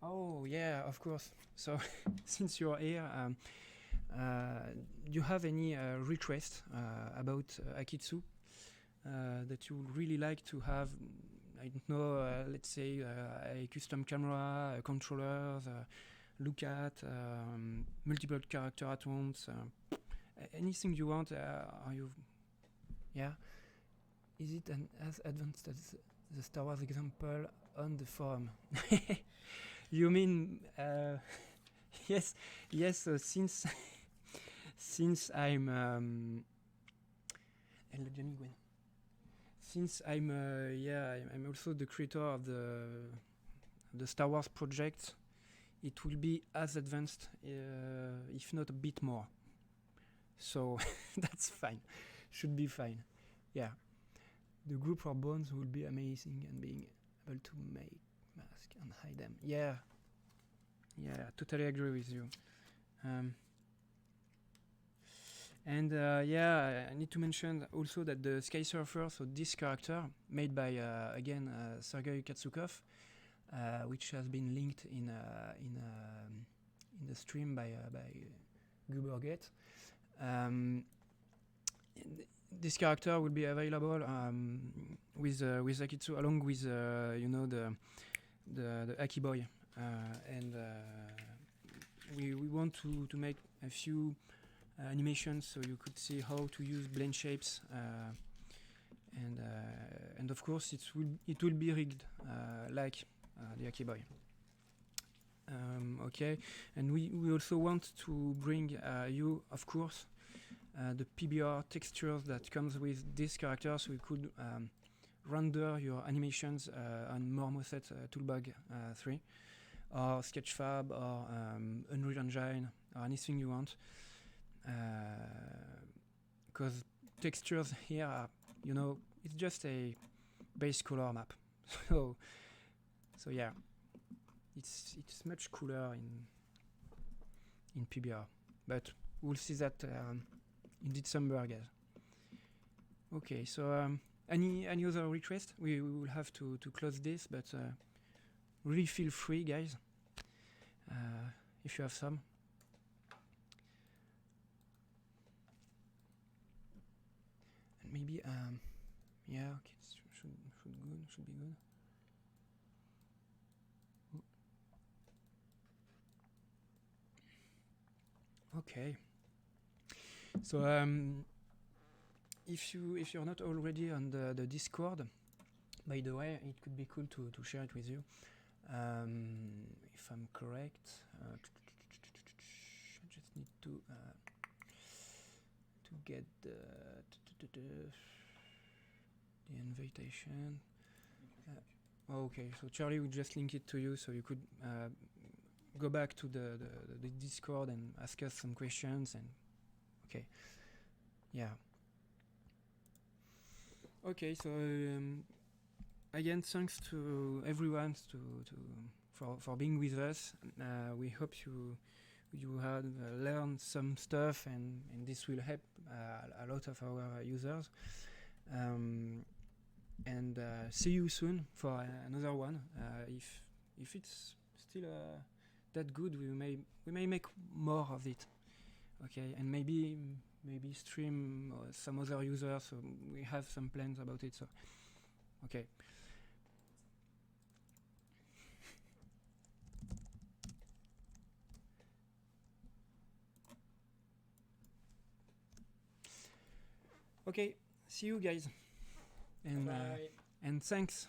Speaker 1: Oh yeah, of course. So since you're here, do you have any requests about akeytsu that you would really like to have? I don't know, let's say a custom camera, controllers, look at, multiple character at once, anything you want. Are you? Yeah. Is it as advanced as the Star Wars example on the forum? You mean yes? Since I'm I'm also the creator of the Star Wars project, it will be as advanced, if not a bit more. So that's fine. Should be fine. Yeah. The group for bones will be amazing, and being able to make masks and hide them. Yeah, totally agree with you. I need to mention also that the Sky Surfer, so this character made by again Sergei Katsukov, which has been linked in the stream by Guberget. This character will be available with akeytsu, along with the Aki Boy, and we want to make a few animations so you could see how to use blend shapes, and of course it will be rigged like the Aki Boy. Okay, and we also want to bring you, of course, the PBR textures that comes with this character, so we could render your animations on Mormoset Toolbag 3 or Sketchfab or Unreal Engine or anything you want, because textures here are, it's just a base color map. so yeah, it's much cooler in PBR, but we'll see that in December, guys. Okay, so any other request? We will have to close this, but really feel free, guys, if you have some. And maybe yeah, okay, should be good. Okay. So if you're not already on the Discord, by the way, it could be cool to share it with you. If I'm correct, I just need to get the invitation. Okay, so Charlie will just link it to you, so you could go back to the Discord and ask us some questions. And okay, yeah. Okay, so again, thanks to everyone for being with us. We hope you have learned some stuff, and this will help a lot of our users. And see you soon for another one. If it's still that good, we may make more of it. Okay, and maybe stream some other users. So we have some plans about it. So okay. Okay, see you guys, and thanks.